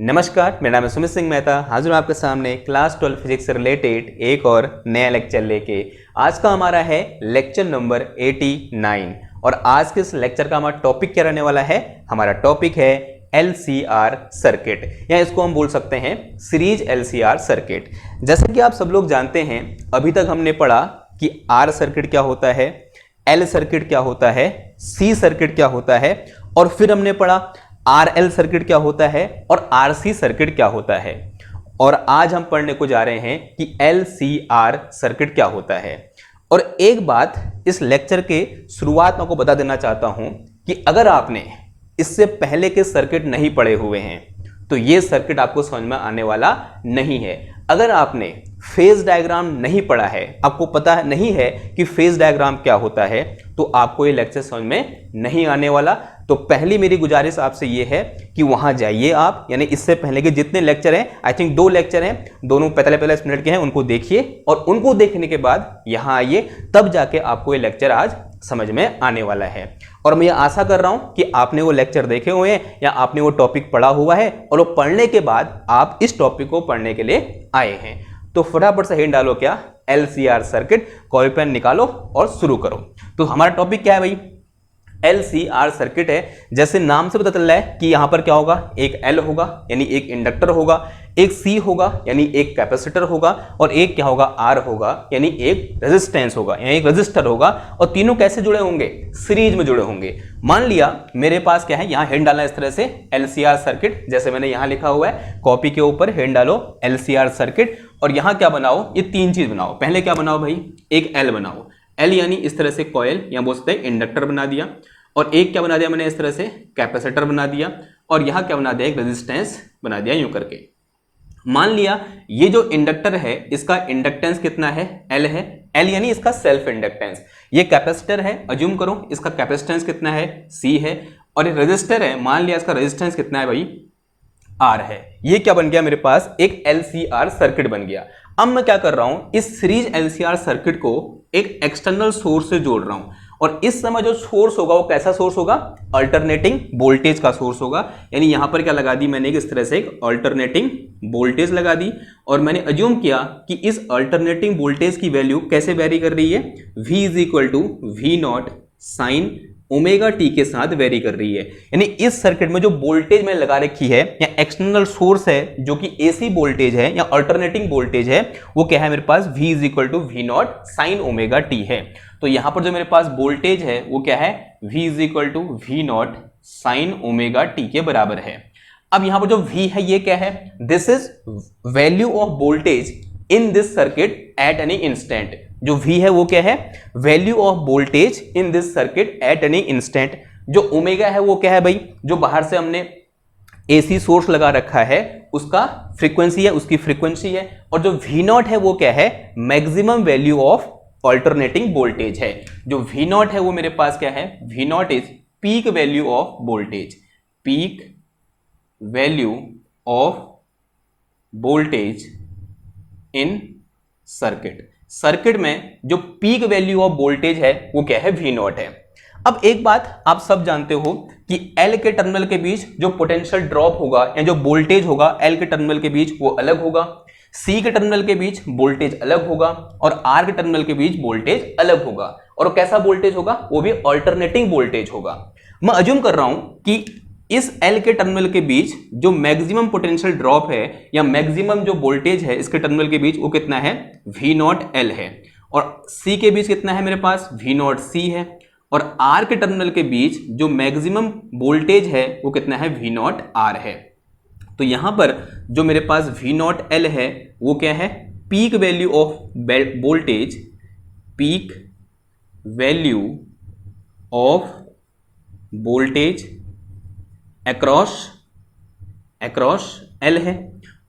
नमस्कार, मेरा नाम है सुमित सिंह मेहता। हाजिर हूँ आपके सामने क्लास 12 फिजिक्स से रिलेटेड एक और नया लेक्चर लेके। आज का हमारा है लेक्चर नंबर 89 और आज के इस लेक्चर का हमारा टॉपिक क्या रहने वाला है? हमारा टॉपिक है LCR सर्किट या इसको हम बोल सकते हैं सीरीज LCR सर्किट। जैसे कि आप सब लोग जानते हैं, अभी तक हमने पढ़ा कि R सर्किट क्या होता है, L सर्किट क्या होता है, C सर्किट क्या होता है और फिर हमने पढ़ा RL सर्किट क्या होता है और RC सर्किट क्या होता है। और आज हम पढ़ने को जा रहे हैं कि LCR सर्किट क्या होता है। और एक बात इस लेक्चर के शुरुआत में आपको बता देना चाहता हूं कि अगर आपने इससे पहले के सर्किट नहीं पढ़े हुए हैं तो ये सर्किट आपको समझ में आने वाला नहीं है। अगर आपने फेज डायग्राम नहीं पढ़ा है, आपको पता नहीं है कि फेज डायग्राम क्या होता है, तो आपको ये लेक्चर समझ में नहीं आने वाला। तो पहली मेरी गुजारिश आपसे ये है कि वहां जाइए आप, यानी इससे पहले के जितने लेक्चर हैं, आई थिंक 2 लेक्चर हैं, दोनों 45 मिनट के हैं, उनको देखिए और उनको देखने के बाद यहां आइए, तब जाके आपको ये लेक्चर आज समझ में आने वाला है। और मैं ये आशा कर रहा हूं कि आपने वो लेक्चर देखे हुए हैं या आपने वो टॉपिक पढ़ा हुआ है और वो पढ़ने के बाद आप इस टॉपिक को पढ़ने के लिए आए हैं। तो फटाफट से हिंट डालो, क्या LCR सर्किट, कॉपी पेन निकालो और शुरू करो। तो हमारा टॉपिक क्या है भाई? LCR सर्किट है। जैसे नाम से पता चल रहा है कि यहां पर क्या होगा, एक L होगा यानी एक इंडक्टर होगा, एक C होगा यानी एक कैपेसिटर होगा और एक क्या होगा, R होगा यानी एक रेजिस्टेंस होगा यानी एक रजिस्टर होगा। और तीनों कैसे जुड़े होंगे? सीरीज में जुड़े होंगे। मान लिया मेरे पास क्या है, यहां हिंट डालना इस तरह से LCR सर्किट, जैसे मैंने यहां लिखा हुआ है, कॉपी के ऊपर हिंट डालो LCR सर्किट। और यहां क्या बनाओ, ये 3 चीज बनाओ। पहले क्या बनाओ भाई, एक L बनाओ। L यानी इस तरह से कॉइल या बोल सकते हैं इंडक्टर बना दिया। और एक क्या बना दिया मैंने, इस तरह से कैपेसिटर बना दिया। और यहां क्या बना दिया, एक रेजिस्टेंस बना दिया यूं करके। मान लिया ये जो इंडक्टर है इसका इंडक्टेंस कितना है, L है। L यानी इसका सेल्फ इंडक्टेंस। ये कैपेसिटर है, अज्यूम करो इसका कैपेसिटेंस कितना है, C है। और ये रेजिस्टर है, मान लिया इसका रेजिस्टेंस कितना है भाई, R है। ये क्या बन गया मेरे पास, एक LCR सर्किट बन गया। अब मैं क्या कर रहा हूं, इस सीरीज LCR सर्किट को एक एक्सटर्नल सोर्स से जोड़ रहा हूं। और इस समय जो सोर्स होगा वो कैसा सोर्स होगा, अल्टरनेटिंग वोल्टेज का सोर्स होगा। यानी यहां पर क्या लगा दी मैंने, इस तरह से एक अल्टरनेटिंग वोल्टेज लगा दी। और मैंने अज्यूम किया कि इस अल्टरनेटिंग वोल्टेज की वैल्यू कैसे वेरी कर रही है, V = V0 sine omega T के साथ वेरी कर रही है। यानी इस सर्किट में जो वोल्टेज मैंने लगा रखी है या एक्सटर्नल सोर्स है जो कि AC वोल्टेज है या अल्टरनेटिंग वोल्टेज है, वो क्या है मेरे पास, V = V0 sine omega T है। तो यहां पर जो मेरे पास वोल्टेज है वो क्या है, V = V0 sine omega T के बराबर है। अब यहां पर जो V है ये क्या है, this is value of voltage in this circuit at any instant. जो V है वो क्या है, value of voltage in this circuit at any instant. जो ओमेगा है वो क्या है भाई, जो बाहर से हमने AC सोर्स लगा रखा है उसका फ्रीक्वेंसी है, उसकी फ्रीक्वेंसी है। और जो V0 है वो क्या है, maximum value of alternating voltage है। जो V0 है वो मेरे पास क्या है, V0 is peak value of voltage, peak value of voltage in circuit. Circuit में जो पीक वैल्यू ऑफ वोल्टेज है वो क्या है, V0 है। अब एक बात आप सब जानते हो कि L के टर्मिनल के बीच जो पोटेंशियल ड्रॉप होगा या जो वोल्टेज होगा L के टर्मिनल के बीच वो अलग होगा, C के टर्मिनल के बीच वोल्टेज अलग होगा और R के टर्मिनल के बीच वोल्टेज अलग होगा। और वो कैसा वोल्टेज होगा, वो भी अल्टरनेटिंग वोल्टेज होगा। मैं अज्यूम कर रहा हूं कि इस L के टर्मिनल के बीच जो मैक्सिमम पोटेंशियल ड्रॉप है या मैक्सिमम जो वोल्टेज है इसके टर्मिनल के बीच वो कितना है, V0L है। और C के बीच कितना है मेरे पास, V0C है। और R के टर्मिनल के बीच जो मैक्सिमम वोल्टेज है वो कितना है, V0R है। तो यहां पर जो मेरे पास V0L है वो क्या है, peak value of voltage, peak value of voltage across L है।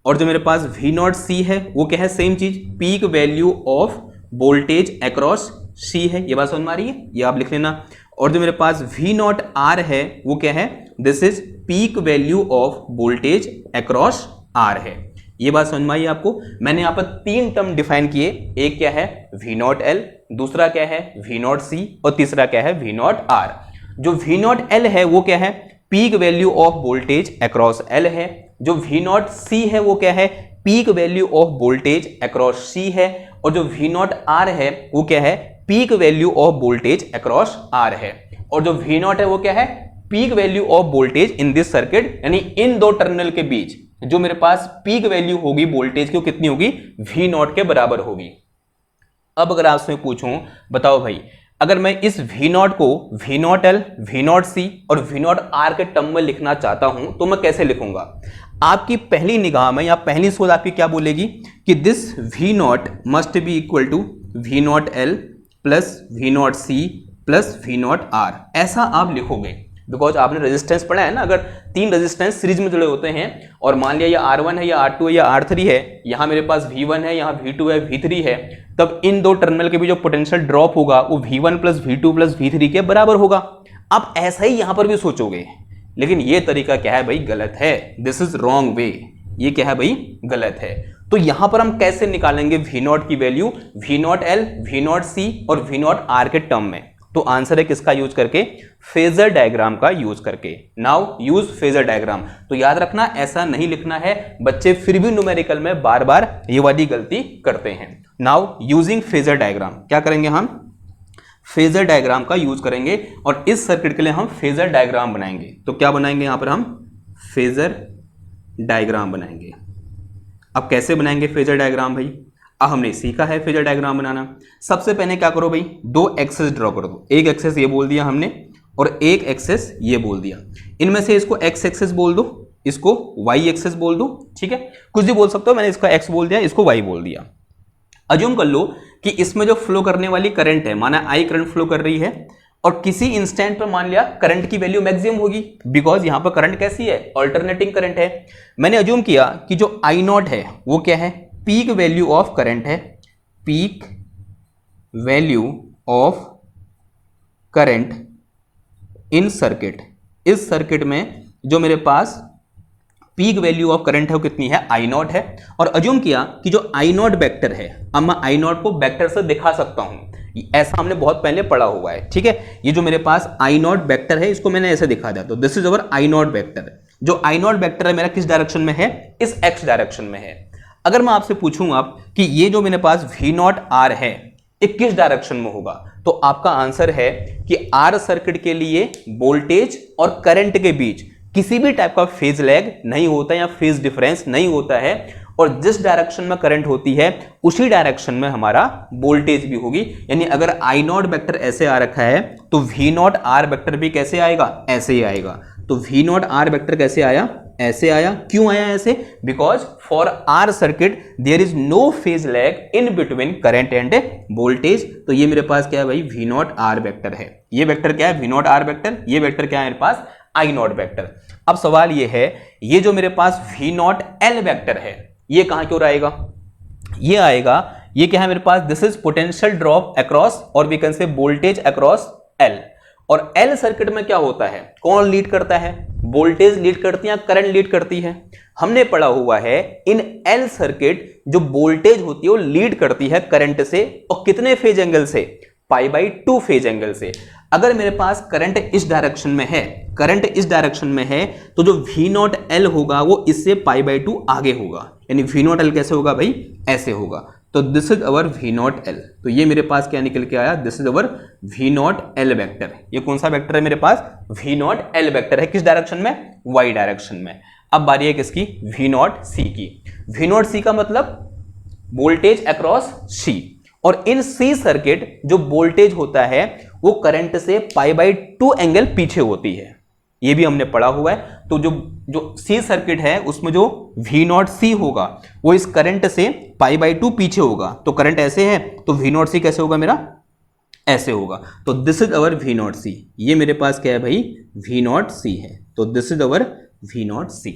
और जो मेरे पास V0C है वो क्या है, सेम चीज, peak value of voltage across C है। ये बात समझ में आ रही है, ये आप लिख लेना। और जो मेरे पास V0R है वो क्या है, this is peak value of voltage across R है। ये बात समझ में आई आपको? मैंने यहां पर 3 टर्म डिफाइन किए, एक क्या है V0L, दूसरा क्या है V0C और तीसरा क्या है V0R। जो V0L है वो क्या है, peak value of voltage across L है, जो वी नॉट सी है वो क्या है, peak value of voltage across C है, और जो वी नॉट आर है वो क्या है, peak value of voltage across R है, और जो वी नॉट है वो क्या है, peak value of voltage in this circuit, यानी इन दो टर्मिनल के बीच जो मेरे पास पीक वैल्यू होगी वोल्टेज की वो कितनी होगी, वी नॉट के बराबर होगी। अब अगर आपसे पूछूं, बताओ भाई, अगर मैं इस वी नॉट को V naught L, V naught C और वी नॉट आर के टर्म में लिखना चाहता हूं तो मैं कैसे लिखूंगा? आपकी पहली निगाह में या पहली सोच आपकी क्या बोलेगी कि this V naught must be equal to V naught L plus V naught C plus V naught R, ऐसा आप लिखोगे। बिकॉज आपने रेजिस्टेंस पढ़ा है ना, अगर तीन रेजिस्टेंस सीरीज में जुड़े होते हैं और मान लिया ये R1 है या R2 है या R3 है, यहां मेरे पास V1 है, यहाँ V2 है, V3 है, तब इन दो टर्मिनल के बीच जो पोटेंशियल ड्रॉप होगा वो V1 plus V2 plus V3 के बराबर होगा। आप ऐसा ही यहां पर भी सोचोगे, लेकिन ये तरीका क्या है भाई, गलत है। दिस इज रॉन्ग वे, ये क्या है भाई, गलत है। तो यहां पर हम कैसे निकालेंगे वी नॉट की value, V naught L, V naught C और वी नॉट आर के टर्म में? तो आंसर है किसका यूज करके, फेजर डायग्राम का यूज करके। Now use phasor diagram. तो याद रखना ऐसा नहीं लिखना है, बच्चे फिर भी न्यूमेरिकल में बार बार ये वाली गलती करते हैं। नाउ यूजिंग फेजर डायग्राम, क्या करेंगे हम, फेजर डायग्राम का यूज करेंगे और इस सर्किट के लिए हम फेजर डायग्राम बनाएंगे। तो क्या बनाएंगे यहां पर हम, फेजर डायग्राम बनाएंगे। अब कैसे बनाएंगे फेजर डायग्राम भाई, अब हमने सीखा है फेजर डायग्राम बनाना। सबसे पहले क्या करो भाई, दो एक्सेस ड्रॉ कर दो, एक एक्सेस ये बोल दिया हमने और एक एक्सेस ये बोल दिया। इनमें से इसको एक्स एक्सेस बोल दो, इसको वाई एक्सेस बोल दो, ठीक है, कुछ भी बोल सकते हो। मैंने इसका एक्स बोल दिया, इसको वाई बोल दिया। अज्यूम कर लो कि इसमें जो फ्लो करने वाली करंट है, माना आई करंट फ्लो कर रही है और किसी इंस्टेंट पर मान लिया करंट की वैल्यू मैक्सिमम होगी, बिकॉज यहां पर करंट कैसी है, अल्टरनेटिंग करंट है। मैंने अज्यूम किया कि जो आई नॉट है वो क्या है, पीक वैल्यू ऑफ करंट है, peak value of current in circuit. इस सर्किट में जो मेरे पास पीक वैल्यू ऑफ करंट है वो कितनी है, आई नॉट है। और अज्यूम किया कि जो आई नॉट वेक्टर है, अब मैं आई नॉट को वेक्टर से दिखा सकता हूं, ऐसा हमने बहुत पहले पढ़ा हुआ है, ठीक है। ये जो मेरे पास आई नॉट वेक्टर है इसको मैंने ऐसे दिखा दिया, तो this is our I not vector. जो आई नॉट वेक्टर है मेरा किस डायरेक्शन में है, इस एक्स डायरेक्शन में है। अगर मैं आपसे पूछूंगा कि ये जो मेरे पास वी नॉट आर है ये किस डायरेक्शन में होगा, तो आपका आंसर है कि आर सर्किट के लिए वोल्टेज और करंट के बीच किसी भी टाइप का फेज लैग नहीं होता या फेज डिफरेंस नहीं होता है, और जिस डायरेक्शन में करंट होती है उसी डायरेक्शन में हमारा वोल्टेज भी होगी। यानी अगर आई नॉट वेक्टर ऐसे आ रखा है तो वी नॉट आर वेक्टर भी कैसे आएगा, ऐसे ही आएगा। तो वी नॉट आर वेक्टर कैसे आया, ऐसे आया। क्यों आया ऐसे, because for R circuit there is no phase lag in between current and voltage. तो ये मेरे पास क्या है भाई, वी नॉट आर वेक्टर है। ये वेक्टर क्या है, वी नॉट आर वेक्टर। ये वेक्टर क्या है मेरे पास, आई नॉट वेक्टर। अब सवाल ये है, ये जो मेरे पास वी नॉट एल वेक्टर है ये कहां क्यों आएगा, ये आएगा, ये क्या है मेरे पास, this is potential drop across और we can say voltage across L. और एल सर्किट में क्या होता है, कौन लीड करता है, वोल्टेज लीड करती है, करंट लीड करती है। हमने पढ़ा हुआ है इन एल सर्किट जो वोल्टेज होती है वो लीड करती है करंट से, और कितने फेज एंगल से, π/2 फेज एंगल से। अगर मेरे पास करंट इस डायरेक्शन में है, करंट इस डायरेक्शन में है, तो जो वी नॉट एल होगा वो इससे π/2 आगे होगा। यानी वी नॉट एल कैसे होगा भाई, ऐसे होगा। तो this is our V naught L. तो ये मेरे पास क्या निकल के आया, this is our V naught L vector. ये कौन सा वेक्टर है मेरे पास, वी नॉट एल वेक्टर है। किस डायरेक्शन में, वाई डायरेक्शन में। अब बारी है किसकी, वी नॉट सी की। वी नॉट सी का मतलब वोल्टेज अक्रॉस सी, और इन सी सर्किट जो वोल्टेज होता है वो करंट से π/2 एंगल पीछे होती है, ये भी हमने पढ़ा हुआ है। तो जो सी सर्किट है उसमें जो वी नॉट सी होगा वो इस करंट से π/2 पीछे होगा। तो करंट ऐसे है तो वी नॉट सी कैसे होगा मेरा, ऐसे होगा। तो this is our V naught C. ये मेरे पास क्या है भाई, वी नॉट सी है। तो this is our V naught C.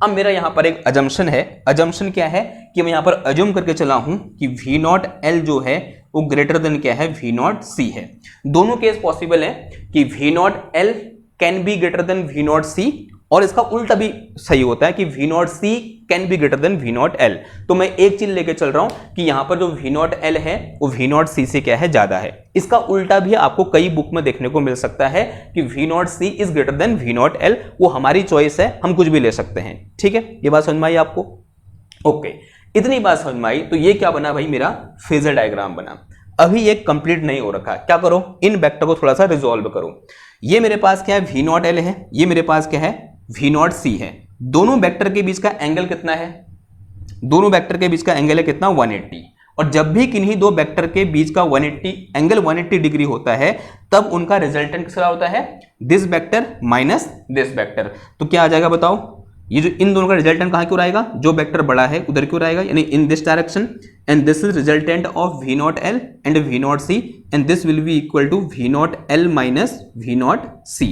अब मेरा यहां पर एक अजम्पशन है। अजम्पशन क्या है कि मैं यहां पर अज्यूम करके चला हूं कि वी नॉट एल जो है वो ग्रेटर देन क्या है, वी नॉट सी है। दोनों केस पॉसिबल है कि V naught L can be greater than V naught C, और इसका उल्टा भी सही होता है कि V naught C can be greater than V naught L. तो मैं एक चीज लेके चल रहा हूं कि यहां पर जो वी नॉट एल है वो वी नॉट सी से क्या है, ज्यादा है। इसका उल्टा भी आपको कई बुक में देखने को मिल सकता है कि V naught C is greater than V naught L. वो हमारी चॉइस है, हम कुछ भी ले सकते हैं। ठीक है, ये बात समझ में आई आपको? ओके, इतनी बात समझ में आई। तो ये क्या बना भाई, मेरा फेजर डायग्राम बना। अभी ये कंप्लीट नहीं हो रखा, क्या करो, इन वेक्टर को थोड़ा सा रिजॉल्व करो। ये मेरे पास क्या है, वी नॉट एल है, ये मेरे पास क्या है, वी नॉट सी है। दोनों वेक्टर के बीच का एंगल कितना है, दोनों वेक्टर के बीच का एंगल है कितना, 180। और जब भी किन्हीं दो वेक्टर के बीच का 180 एंगल 180 डिग्री होता है, तब उनका रिजल्टेंट किसका होता है, this vector minus this vector. तो क्या आ जाएगा बताओ, ये जो इन दोनों का रिजल्टेंट कहां क्यों आएगा, जो वेक्टर बड़ा है उधर क्यों आएगा, यानी in this direction. And this is resultant of V naught L and V naught C, and this will be equal to V naught L minus V naught C.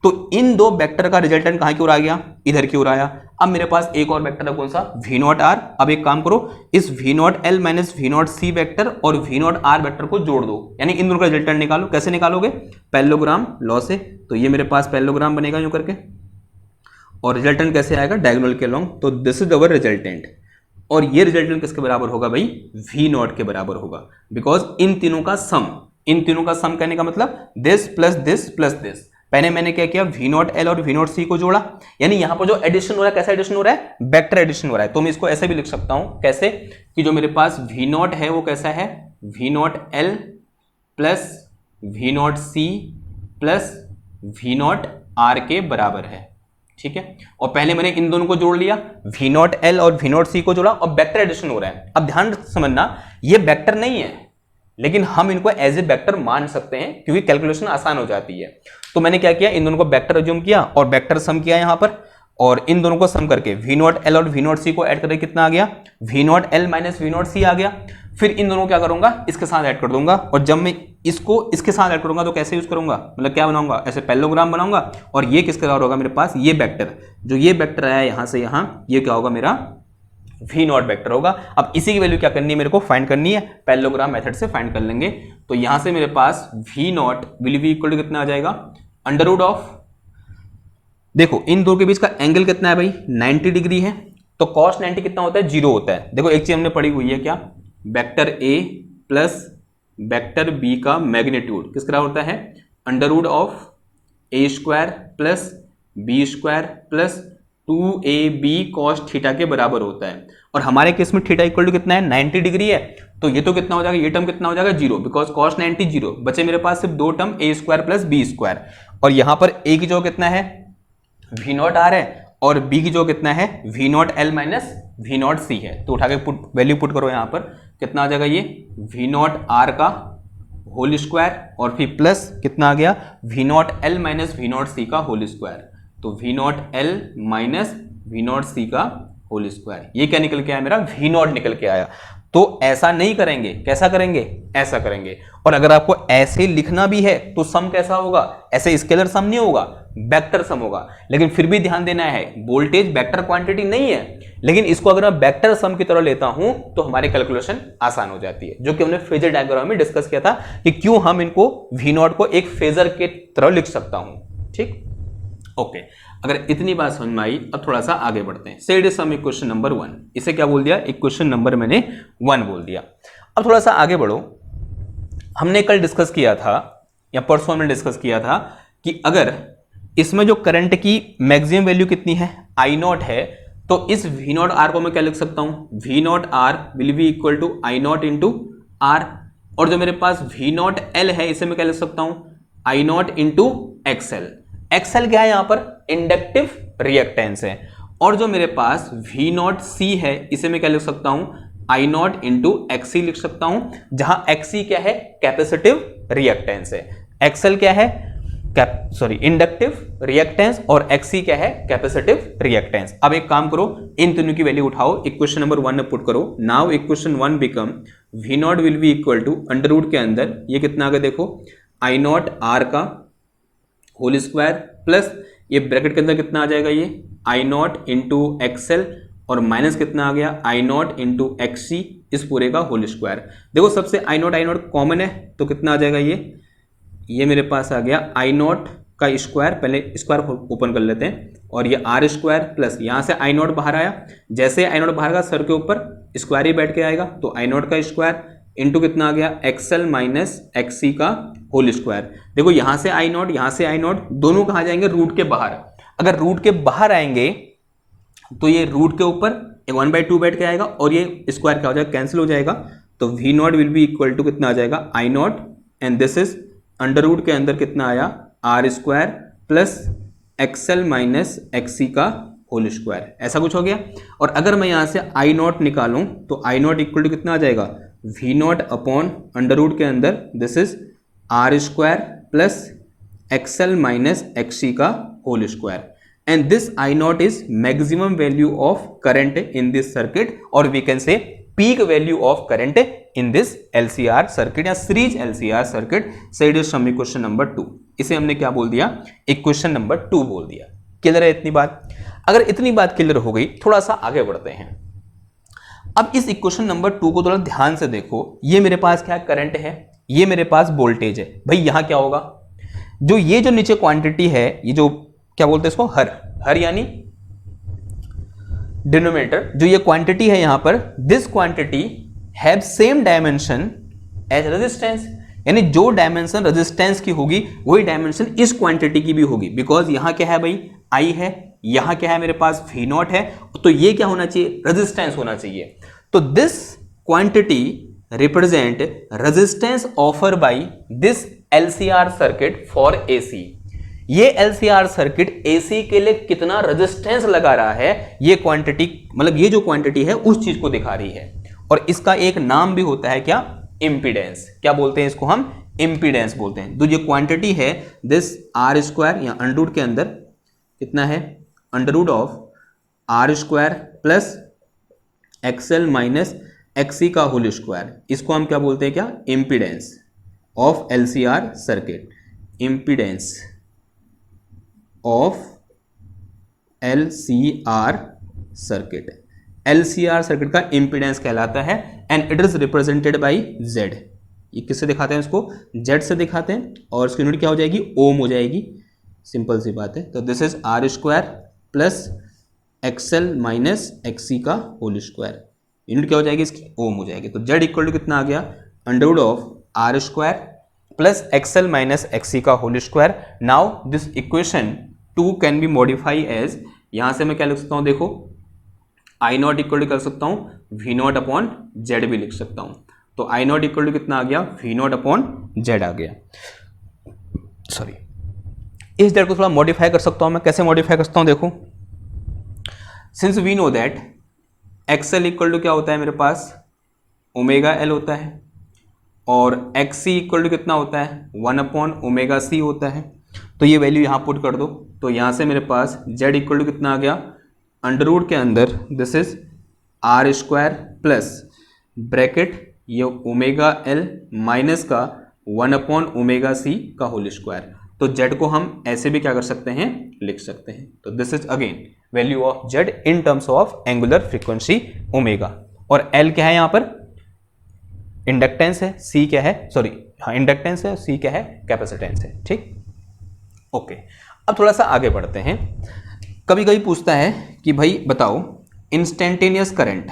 तो इन दो वेक्टर का रिजल्टेंट कहां की ओर आ गया, इधर की ओर आया। अब मेरे पास एक और वेक्टर है, कौन सा, वी नॉट आर। अब एक काम करो, इस V naught L minus V naught C vector और वी नॉट आर वेक्टर को जोड़ दो, यानी इन दोनों का रिजल्टेंट निकालो। कैसे निकालोगे, पैरेललोग्राम लॉ से। तो ये मेरे पास पैरेललोग्राम बनेगा यूं करके, और रिजल्टेंट कैसे आएगा, डायगोनल के लॉन्ग। तो दिस इज अवर रिजल्टेंट, और ये रिजल्टेंट किसके बराबर होगा भाई, वी नॉट के बराबर होगा। बिकॉज इन तीनों का सम, इन तीनों का सम कहने का मतलब this plus this plus this. पहले मैंने क्या किया, वी नॉट एल और वी नॉट सी को जोड़ा, यानी यहां पर जो एडिशन हो रहा है, कैसा एडिशन हो रहा है, वेक्टर एडिशन हो रहा है। तो मैं इसको ऐसे भी लिख सकता हूं, कैसे, कि जो मेरे पास वी नॉट है वो कैसा है, V naught L plus V naught C plus V naught R के बराबर है। ठीक है, और पहले मैंने इन दोनों को जोड़ लिया, वी नॉट एल और वी नॉट सी को जोड़ा, और वेक्टर एडिशन हो रहा है। अब ध्यान समझना, ये वेक्टर नहीं है, लेकिन हम इनको एज ए वेक्टर मान सकते हैं क्योंकि कैलकुलेशन आसान हो जाती है। तो मैंने क्या किया, इन दोनों को वेक्टर अज्यूम किया और वेक्टर सम किया यहां पर, और इन दोनों को सम करके वी नॉट एल और वी नॉट सी को ऐड करके कितना आ गया, V naught L minus V naught C आ गया। फिर इन दोनों को क्या करूंगा, इसके साथ ऐड कर दूंगा, और जब मैं इसको इसके साथ ऐड करूंगा तो कैसे यूज करूंगा, मतलब क्या बनाऊंगा, ऐसे पैरेललोग्राम बनाऊंगा। और ये किसके बराबर होगा, मेरे पास ये वेक्टर, जो ये वेक्टर आया यहां से यहां, ये क्या होगा, मेरा वी नॉट वेक्टर होगा। अब इसी की वैल्यू क्या करनी है, मेरे को फाइंड करनी है, पैरेललोग्राम मेथड से फाइंड कर लेंगे। तो यहां से मेरे पास V naught will be equal to कितना आ जाएगा, अंडर रूट ऑफ, देखो इन दो के बीच का एंगल कितना है भाई, 90 डिग्री है। तो cos 90 कितना होता है, 0 होता है। देखो एक चीज हमने पढ़ी हुई है, क्या, vector A plus vector B का मैग्नीट्यूड किस तरह होता है, under root of A square plus B square plus 2ab cos theta के बराबर होता है। और हमारे केस में थीटा इक्वल टू कितना है, 90 डिग्री है। तो ये तो कितना हो जाएगा, ये टर्म कितना हो जाएगा, 0, बिकॉज cos 90 0, बचे मेरे पास सिर्फ दो टर्म ए स्क्वायर प्लस बी स्क्वायर। और यहां पर ए की जो कितना है, वी नॉट आर है, और बी की जो कितना है, V naught L minus V naught C है। तो उठा के वैल्यू पुट करो यहां पर, कितना आ जाएगा ये, वी नॉट आर का होल स्क्वायर, और फिर प्लस कितना आ गया, V naught L minus V naught C का होल स्क्वायर। तो V naught L minus V naught C का होल स्क्वायर, ये क्या निकल के आया, मेरा वी नॉट निकल के आया। तो ऐसा नहीं करेंगे, कैसा करेंगे, ऐसा करेंगे। और अगर आपको ऐसे लिखना भी है तो सम कैसा होगा, ऐसे स्केलर सम नहीं होगा, वेक्टर सम होगा। लेकिन फिर भी ध्यान देना है, वोल्टेज वेक्टर क्वांटिटी नहीं है, लेकिन इसको अगर मैं वेक्टर सम की तरह लेता हूं तो हमारी कैलकुलेशन आसान हो जाती है, जो कि हमने फेजर डायग्राम में डिस्कस किया था कि क्यों हम इनको वी नॉट को एक फेजर के तरह लिख सकता हूं। ठीक, ओके, अगर इतनी बात समझ में आई, अब थोड़ा सा आगे बढ़ते हैं। सेड सम इक्वेशन नंबर 1, इसे क्या बोल दिया, इक्वेशन नंबर मैंने 1 बोल दिया। अब थोड़ा सा आगे बढ़ो, हमने कल डिस्कस किया था या परसों हमने डिस्कस किया था कि अगर इसमें जो करंट की मैक्सिमम वैल्यू कितनी है, आई नॉट है, तो इस वी नॉट आर को मैं क्या लिख सकता हूं, V naught R will be equal to I naught into R. और जो मेरे पास वी नॉट एल है, इसे मैं क्या लिख सकता हूं, आई नॉट इंटू एक्सएल। एक्सएल क्या है, यहां पर इंडक्टिव रिएक्टेंस है। और जो मेरे पास वी नॉट सी है, इसे मैं क्या लिख सकता हूं, आई नॉट इंटू एक्सी लिख सकता हूं, जहां एक्सी क्या है, कैपेसिटिव रिएक्टेंस है। एक्सएल क्या है, इंडक्टिव रिएक्टेंस, और एक्सी क्या है, कैपेसिटिव रिएक्टेंस। अब एक काम करो, इन तीनों की वैल्यू उठाओ, इक्वेशन नंबर 1 में पुट करो। Now equation 1 become V naught will be equal to under root के अंदर ये कितना आ गया, देखो आई नॉट आर का होल स्क्वायर प्लस ये ब्रैकेट के अंदर कितना आ जाएगा, ये आई नॉट इंटू एक्सएल, और माइनस कितना आ गया, आई नॉट इंटू एक्सी, इस पूरे का होल स्क्वायर। देखो सबसे आई नॉट कॉमन है, तो कितना आ जाएगा, ये मेरे पास आ गया आई नॉट का स्क्वायर, पहले स्क्वायर ओपन कर लेते हैं, और ये आर स्क्वायर प्लस यहाँ से आई नॉट बाहर आया, जैसे आई नॉट बाहर का सर के ऊपर स्क्वायर ही बैठ के आएगा, तो आई नॉट का स्क्वायर इंटू कितना आ गया एक्सएल माइनस एक्सी का होल स्क्वायर। देखो यहाँ से आई नॉट, यहाँ से आई नॉट, दोनों कहाँ जाएंगे, रूट के बाहर। अगर रूट के बाहर आएंगे तो ये रूट के ऊपर 1/2 बैठ के आएगा और ये स्क्वायर क्या हो जाएगा, कैंसिल हो जाएगा। तो V naught will be equal to कितना आ जाएगा, I naught, and this is under root के अंदर कितना आया, R square plus XL minus XC का होल स्क्वायर, ऐसा कुछ हो गया। और अगर मैं यहाँ से आई नॉट निकालूं तो आई नॉट इक्वल टू कितना आ जाएगा, V naught upon under root के अंदर this is R square plus XL minus XC का whole square, and this I naught is maximum value of current in this circuit, or we can say peak value of current in this LCR circuit या series LCR circuit। so it is some equation number 2। इसे हमने क्या बोल दिया, equation number 2 बोल दिया। Clear है इतनी बात? अगर इतनी बात क्लियर हो गई, थोड़ा सा आगे बढ़ते हैं। अब इस इक्वेशन नंबर 2 को थोड़ा ध्यान से देखो। ये मेरे पास क्या करंट है, ये मेरे पास वोल्टेज है। भाई यहां क्या होगा, जो ये जो नीचे क्वांटिटी है, ये जो क्या बोलते हैं इसको, हर यानी डिनोमिनेटर, जो ये क्वांटिटी है यहां पर, this quantity have same dimension as resistance, यानी जो डायमेंशन रेजिस्टेंस की होगी वही डायमेंशन इस क्वांटिटी की भी होगी। बिकॉज यहां क्या है भाई, आई है, यहां क्या है मेरे पास वी नॉट है, तो ये क्या होना चाहिए, रेजिस्टेंस होना चाहिए। तो this quantity represent resistance offer by this LCR circuit for AC। ये LCR सर्किट AC के लिए कितना रेजिस्टेंस लगा रहा है, ये क्वांटिटी, मतलब ये जो क्वांटिटी है उस चीज को दिखा रही है। और इसका एक नाम भी होता है क्या, इंपीडेंस। क्या बोलते हैं इसको हम, इंपीडेंस बोलते हैं। तो ये क्वांटिटी है दिस आर स्क्वायर या अंडर रूट के अंदर कितना है, under root of R square plus XL minus XC का होल स्क्वायर, इसको हम क्या बोलते हैं, क्या, impedance of LCR circuit, impedance of LCR circuit. LCR circuit का इंपीडेंस कहलाता है and it is represented by Z। ये किससे दिखाते हैं, इसको Z से दिखाते हैं, और इसकी यूनिट क्या हो जाएगी, ओम हो जाएगी। सिंपल सी बात है। तो this is R square plus XL minus XC का होल स्क्वायर, यूनिट क्या हो जाएगी इसकी, ओम हो जाएगी। तो Z इक्वल टू कितना आ गया, under root of R square plus XL minus XC का whole square. Now this equation 2 can be modified as, यहां से मैं क्या लिख सकता हूं, देखो आई नॉट इक्वल टू कर सकता हूं वी नॉट अपॉन जेड भी लिख सकता हूं। तो आई नॉट इक्वल टू कितना आ गया, वी नॉट अपॉन जेड आ गया। सॉरी, इस जेड को थोड़ा मॉडिफाई कर सकता हूं मैं। कैसे मॉडिफाई कर सकता हूं, देखो since we know that XL equal to क्या होता है मेरे पास, ओमेगा एल होता है, और एक्सी इक्वल टू कितना होता है, 1 अपॉन ओमेगा सी होता है। तो ये वैल्यू यहाँ पुट कर दो, तो यहाँ से मेरे पास z इक्वल टू कितना आ गया, अंडर रूट के अंदर this is R square plus bracket ये ओमेगा एल माइनस का 1 अपॉन ओमेगा सी का होल स्क्वायर। तो z को हम ऐसे भी क्या कर सकते हैं, लिख सकते हैं। तो this is again value of z in terms of angular frequency omega, और l क्या है यहाँ पर, इंडक्टेंस है, c क्या है, सॉरी हाँ इंडक्टेंस है, c क्या है, कैपेसिटेंस है। ठीक, ओके। अब थोड़ा सा आगे बढ़ते हैं। कभी कभी पूछता है कि भाई बताओ instantaneous current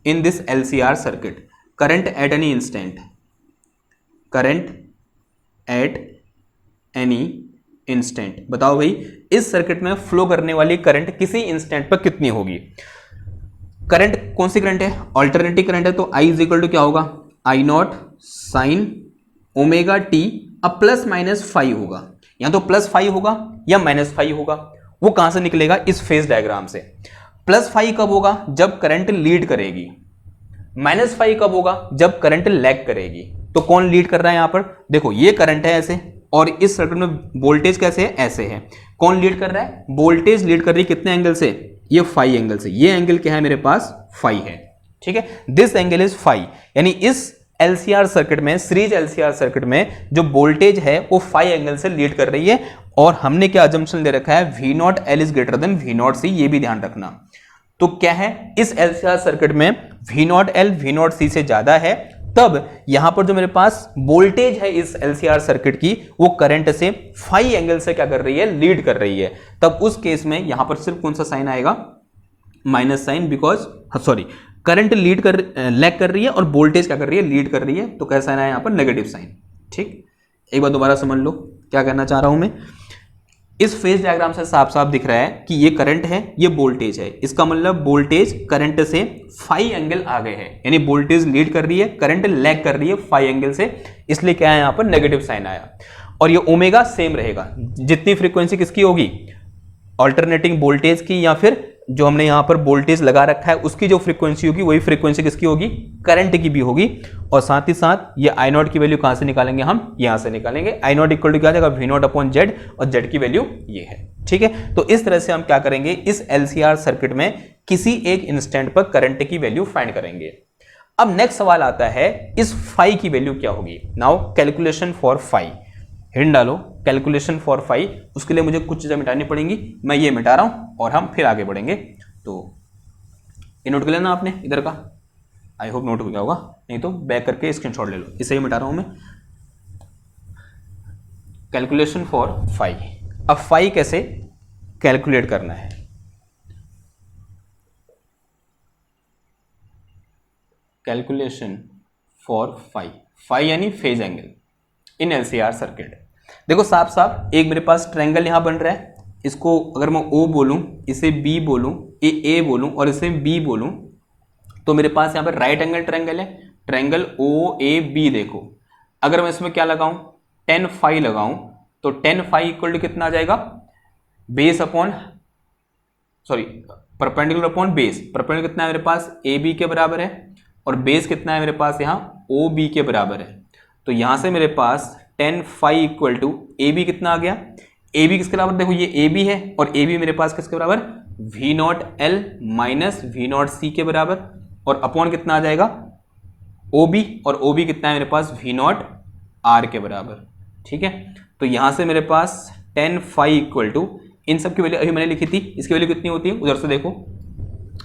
in this LCR circuit, current at any instant, current at any instant, बताओ भाई इस सर्किट में फ्लो करने वाली करंट किसी इंस्टेंट पर कितनी होगी। करंट कौन सी करंट है, ऑल्टरनेटिव करंट है, तो I इज इक्वल टू क्या होगा, आई नॉट साइन ओमेगा टी, अब प्लस माइनस 5 होगा, या तो प्लस 5 होगा या माइनस 5 होगा। वो कहां से निकलेगा, इस फेज डायग्राम से। प्लस 5 कब होगा, जब करंट लीड करेगी, माइनस 5 कब होगा, जब करंट लैग करेगी। तो कौन लीड कर रहा है यहां पर, देखो ये करंट है ऐसे, और इस सर्किट में वोल्टेज कैसे है, ऐसे है। कौन लीड कर रहा है, वोल्टेज लीड कर रही है कितने एंगल से, ये फाई एंगल से। ये एंगल क्या है मेरे पास, फाई है। ठीक है, दिस एंगल इज फाई, यानी इस LCR सर्किट में, सीरीज LCR सर्किट में जो वोल्टेज है वो फाई एंगल से लीड कर रही है। और हमने क्या अजम्पशन ले रखा है, V not L is greater then V not C, ये भी ध्यान रखना। तो क्या है, इस LCR सर्किट में V not L V not C से ज्यादा है, तब यहां पर जो मेरे पास वोल्टेज है इस LCR सर्किट की वो करंट से फाई एंगल से क्या कर रही है, लीड कर रही है। तब उस केस में यहां पर सिर्फ कौन सा साइन आएगा, minus sign, because current lead कर लैग कर रही है और वोल्टेज क्या कर रही है, लीड कर रही है। तो कैसा साइन है यहां पर, नेगेटिव साइन। ठीक, एक बार दोबारा समझ लो क्या कहना चाह रहा हूं मैं। इस फेज डायग्राम से साफ साफ दिख रहा है कि ये करंट है, ये वोल्टेज है। इसका मतलब वोल्टेज करंट से फाई एंगल आगे है, यानी वोल्टेज लीड कर रही है, करंट लैग कर रही है फाई एंगल से, इसलिए क्या है यहां पर नेगेटिव साइन आया। और ये ओमेगा सेम रहेगा, जितनी फ्रीक्वेंसी किसकी होगी, अल्टरनेटिंग वोल्टेज की, या फिर जो हमने यहां पर वोल्टेज लगा रखा है उसकी जो फ्रीक्वेंसी होगी वही फ्रीक्वेंसी किसकी होगी, करंट की भी होगी। और साथ ही साथ ये आई नॉट की वैल्यू कहां से निकालेंगे, हम यहां से निकालेंगे। आई नॉट इक्वल टू क्या आ जाएगा, वी नॉट अपॉन जेड, और जेड की वैल्यू ये है। ठीक है, तो इस तरह से हम क्या करेंगे, इस LCR सर्किट में किसी एक इंस्टेंट पर करंट की वैल्यू फाइंड करेंगे। अब नेक्स्ट सवाल आता है, इस फाई की वैल्यू क्या होगी। Now calculation for phi, hint डालो, कैलकुलेशन फॉर फाई। उसके लिए मुझे कुछ चीजें मिटानी पड़ेंगी, मैं ये मिटा रहा हूं और हम फिर आगे बढ़ेंगे। तो ये नोट कर लेना आपने इधर का, आई होप नोट हो गया होगा, नहीं तो बैक करके स्क्रीनशॉट ले लो। इसे ही मिटा रहा हूं मैं, कैलकुलेशन फॉर फाई। अब फाई कैसे कैलकुलेट करना है, कैलकुलेशन फॉर फाई, फाई यानी phase angle in LCR circuit. देखो साफ साफ एक मेरे पास ट्रायंगल यहां बन रहा है, इसको अगर मैं O बोलूं, इसे B बोलूं, A बोलूं और इसे B बोलूं, तो मेरे पास यहां पर राइट एंगल ट्रायंगल है, ट्रायंगल OAB। देखो अगर मैं इसमें क्या लगाऊं, tan फाई लगाऊं, तो tan फाई इक्वल टू कितना आ जाएगा, base upon perpendicular upon base. Perpendicular कितना है मेरे पास, AB के बराबर है, और बेस कितना है मेरे पास यहाँ OB के बराबर है। तो यहां से मेरे पास tan phi equal to AB कितना आ गया, AB किसके बराबर, देखो ये AB है और AB मेरे पास किसके बराबर, V0L माइनस V0C के बराबर, और अपॉन कितना आ जाएगा OB, और OB कितना है मेरे पास, V0R के बराबर। ठीक है, तो यहां से मेरे पास tan फाई इक्वल टू, इन सब की वैल्यू अभी मैंने लिखी थी, इसकी वैल्यू कितनी होती है, उधर से देखो,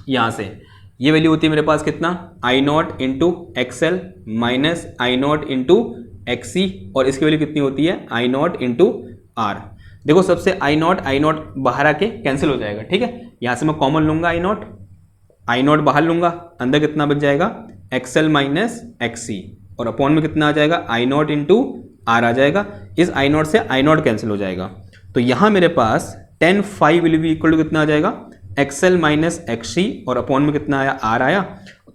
यहां से ये वैल्यू होती है मेरे पास कितना, I0 into XL minus I0 into XC, और इसकी वैल्यू कितनी होती है, I0 इंटू R। देखो सबसे I0 बाहर आके कैंसिल हो जाएगा। ठीक है, यहां से मैं कॉमन लूंगा, I0 बाहर लूंगा, अंदर कितना बच जाएगा, XL माइनस XC, और अपॉन में कितना आ जाएगा, I0 इंटू R आ जाएगा। इस I0 से I0 कैंसिल हो जाएगा, तो यहां मेरे पास tan phi will be equal to कितना आ जाएगा, XL माइनस XC, और अपॉन में कितना आया, R आया।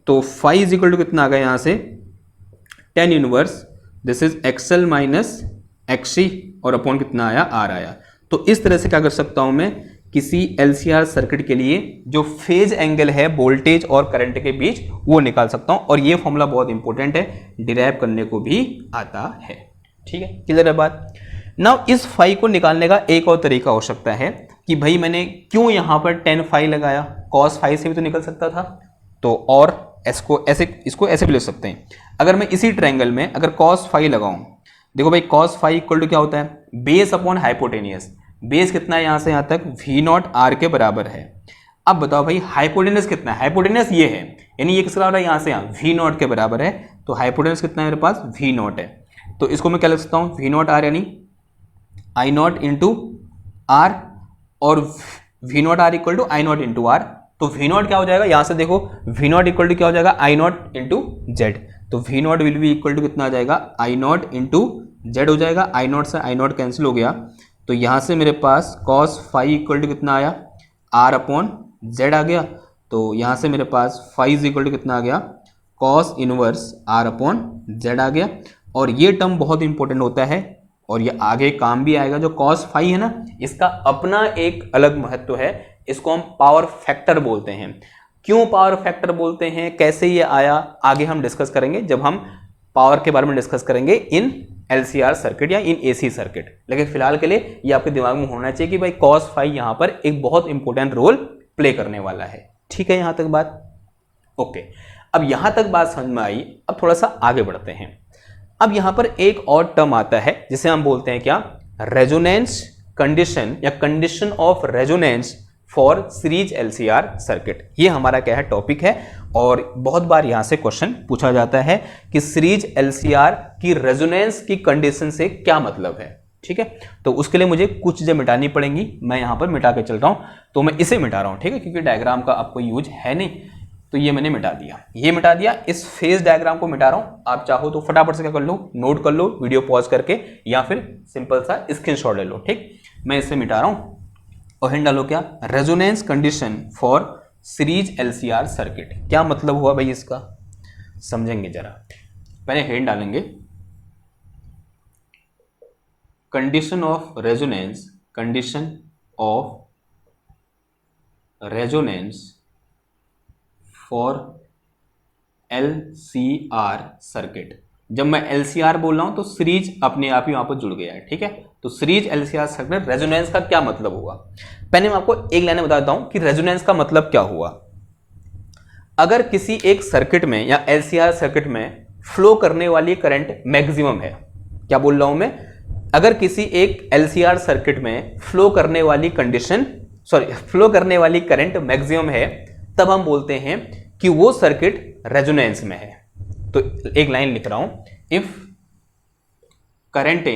तो फाई इज इक्वल टू कितना आ गया यहां से, tan inverse this is XL minus XC, और अपॉन कितना आया, R आया। तो इस तरह से क्या कर सकता हूं मैं, किसी LCR सर्किट के लिए जो फेज एंगल है वोल्टेज और करंट के बीच वो निकाल सकता हूं, और ये फॉर्मूला बहुत इंपॉर्टेंट है, डिराइव करने को भी आता है। ठीक है, क्लियर है बात। नाउ इस फाई को निकालने का एक और तरीका हो सकता है कि भाई मैंने क्यों यहां पर tan फाई लगाया, cos फाई से भी तो निकल सकता था। तो और इसको ऐसे भी लिख सकते हैं, अगर मैं इसी ट्रायंगल में अगर cos फाई लगाऊं, देखो भाई cos फाई इक्वल टू क्या होता है, बेस अपॉन हाइपोटेनियस। बेस कितना है यहां से यहां तक, V0R के बराबर है। अब बताओ भाई हाइपोटेनियस कितना है, हाइपोटेनियस ये है, यानी ये किसके बराबर है, यहां से यहां V0 के बराबर है। तो हाइपोटेनियस कितना है मेरे पास, V0 है। तो इसको मैं क्या लिख सकता हूं, V0R यानी I0 इंटू R, और V0R equal to I0 into R। तो V0 क्या हो जाएगा, यहां से देखो V0 इक्वल टू क्या हो जाएगा, I0 इंटू Z। तो V0 will be equal to कितना आ जाएगा, I0 इंटू Z हो जाएगा। I0 से I0 कैंसिल हो गया, तो यहां से मेरे पास cos फाई इक्वल टू कितना आया, R अपॉन Z आ गया। तो यहां से मेरे पास फाई इज इक्वल टू कितना आ गया, cos inverse R upon Z आ गया। और ये टर्म बहुत इंपॉर्टेंट होता है और ये आगे काम भी आएगा। जो cos फाई है ना, इसका अपना एक अलग महत्व है, इसको हम पावर फैक्टर बोलते हैं। क्यों पावर फैक्टर बोलते हैं, कैसे ये आया, आगे हम डिस्कस करेंगे जब हम पावर के बारे में डिस्कस करेंगे इन LCR सर्किट या इन AC सर्किट। लेकिन फिलहाल के लिए ये आपके दिमाग में होना चाहिए कि भाई cos फाई यहां पर एक बहुत इंपॉर्टेंट रोल प्ले करने वाला है। ठीक है, यहां तक बात ओके। अब यहां तक बात समझ में आई, अब थोड़ा सा आगे बढ़ते हैं। अब यहां पर एक और टर्म आता है जिसे हम बोलते हैं क्या, रेजोनेंस कंडीशन या condition of resonance for series LCR circuit. ये हमारा क्या है टॉपिक है, और बहुत बार यहां से क्वेश्चन पूछा जाता है कि सीरीज एलसीआर की रेजोनेंस की कंडीशन से क्या मतलब है। ठीक है, तो उसके लिए मुझे कुछ चीजें मिटानी पड़ेंगी, मैं यहां पर मिटा के चल रहा हूं, तो मैं इसे मिटा रहा हूं। ठीक है, क्योंकि डायग्राम का आपको यूज है नहीं, तो ये मैंने मिटा दिया, ये मिटा दिया। इस फेज डायग्राम को मिटा रहा हूं, आप चाहो तो फटाफट से क्या कर लो, नोट कर लो वीडियो पॉज करके, या फिर सिंपल सा स्क्रीनशॉट ले लो। ठीक, मैं इसे मिटा रहा हूं और हिंट डालो क्या, resonance condition for series LCR circuit. क्या मतलब हुआ भाई इसका, समझेंगे जरा। पहले हिंट डालेंगे, condition of resonance, condition of resonance for LCR circuit. जब मैं एलसीआर बोल रहा हूं तो सीरीज अपने आप ही वहां पर जुड़ गया है। ठीक है, तो सीरीज एलसीआर सर्किट रेजोनेंस का क्या मतलब हुआ, पहले मैं आपको एक लाइन में बताता हूं कि रेजोनेंस का मतलब क्या हुआ। अगर किसी एक सर्किट में या एलसीआर सर्किट में फ्लो करने वाली करंट मैक्सिमम है, क्या बोल रहा हूं मैं, अगर किसी एक एलसीआर सर्किट में फ्लो करने वाली करंट मैक्सिमम है, तब हम बोलते हैं कि वो सर्किट रेजोनेंस में है। तो एक लाइन लिख रहा हूं, if current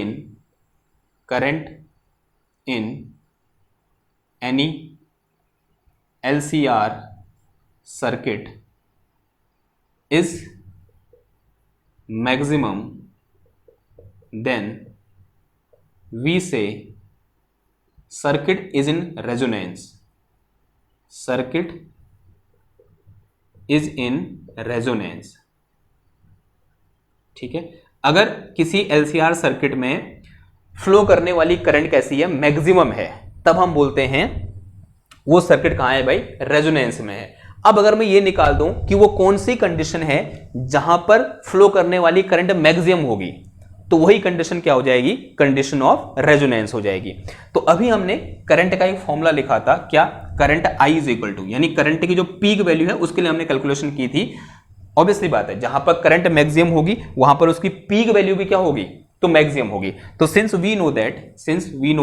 in any LCR circuit is maximum, then we say circuit is in resonance. Circuit is in resonance. ठीक है, अगर किसी LCR सर्किट में फ्लो करने वाली करंट कैसी है, मैक्सिमम है, तब हम बोलते हैं वो सर्किट कहां है भाई, रेजोनेंस में है। अब अगर मैं ये निकाल दूं कि वो कौन सी कंडीशन है जहां पर फ्लो करने वाली करंट मैक्सिमम होगी, तो वही कंडीशन क्या हो जाएगी, कंडीशन ऑफ रेजोनेंस हो जाएगी। तो अभी हमने करंट का एक फॉर्मूला लिखा था, क्या, current I is equal to, यानी करंट की जो पीक वैल्यू है उसके लिए हमने कैलकुलेशन की थी। ऑब्वियसली बात है, जहां पर करंट मैक्सिमम होगी वहां पर उसकी पीक वैल्यू भी क्या होगी, तो मैक्सिमम होगी। तो since we know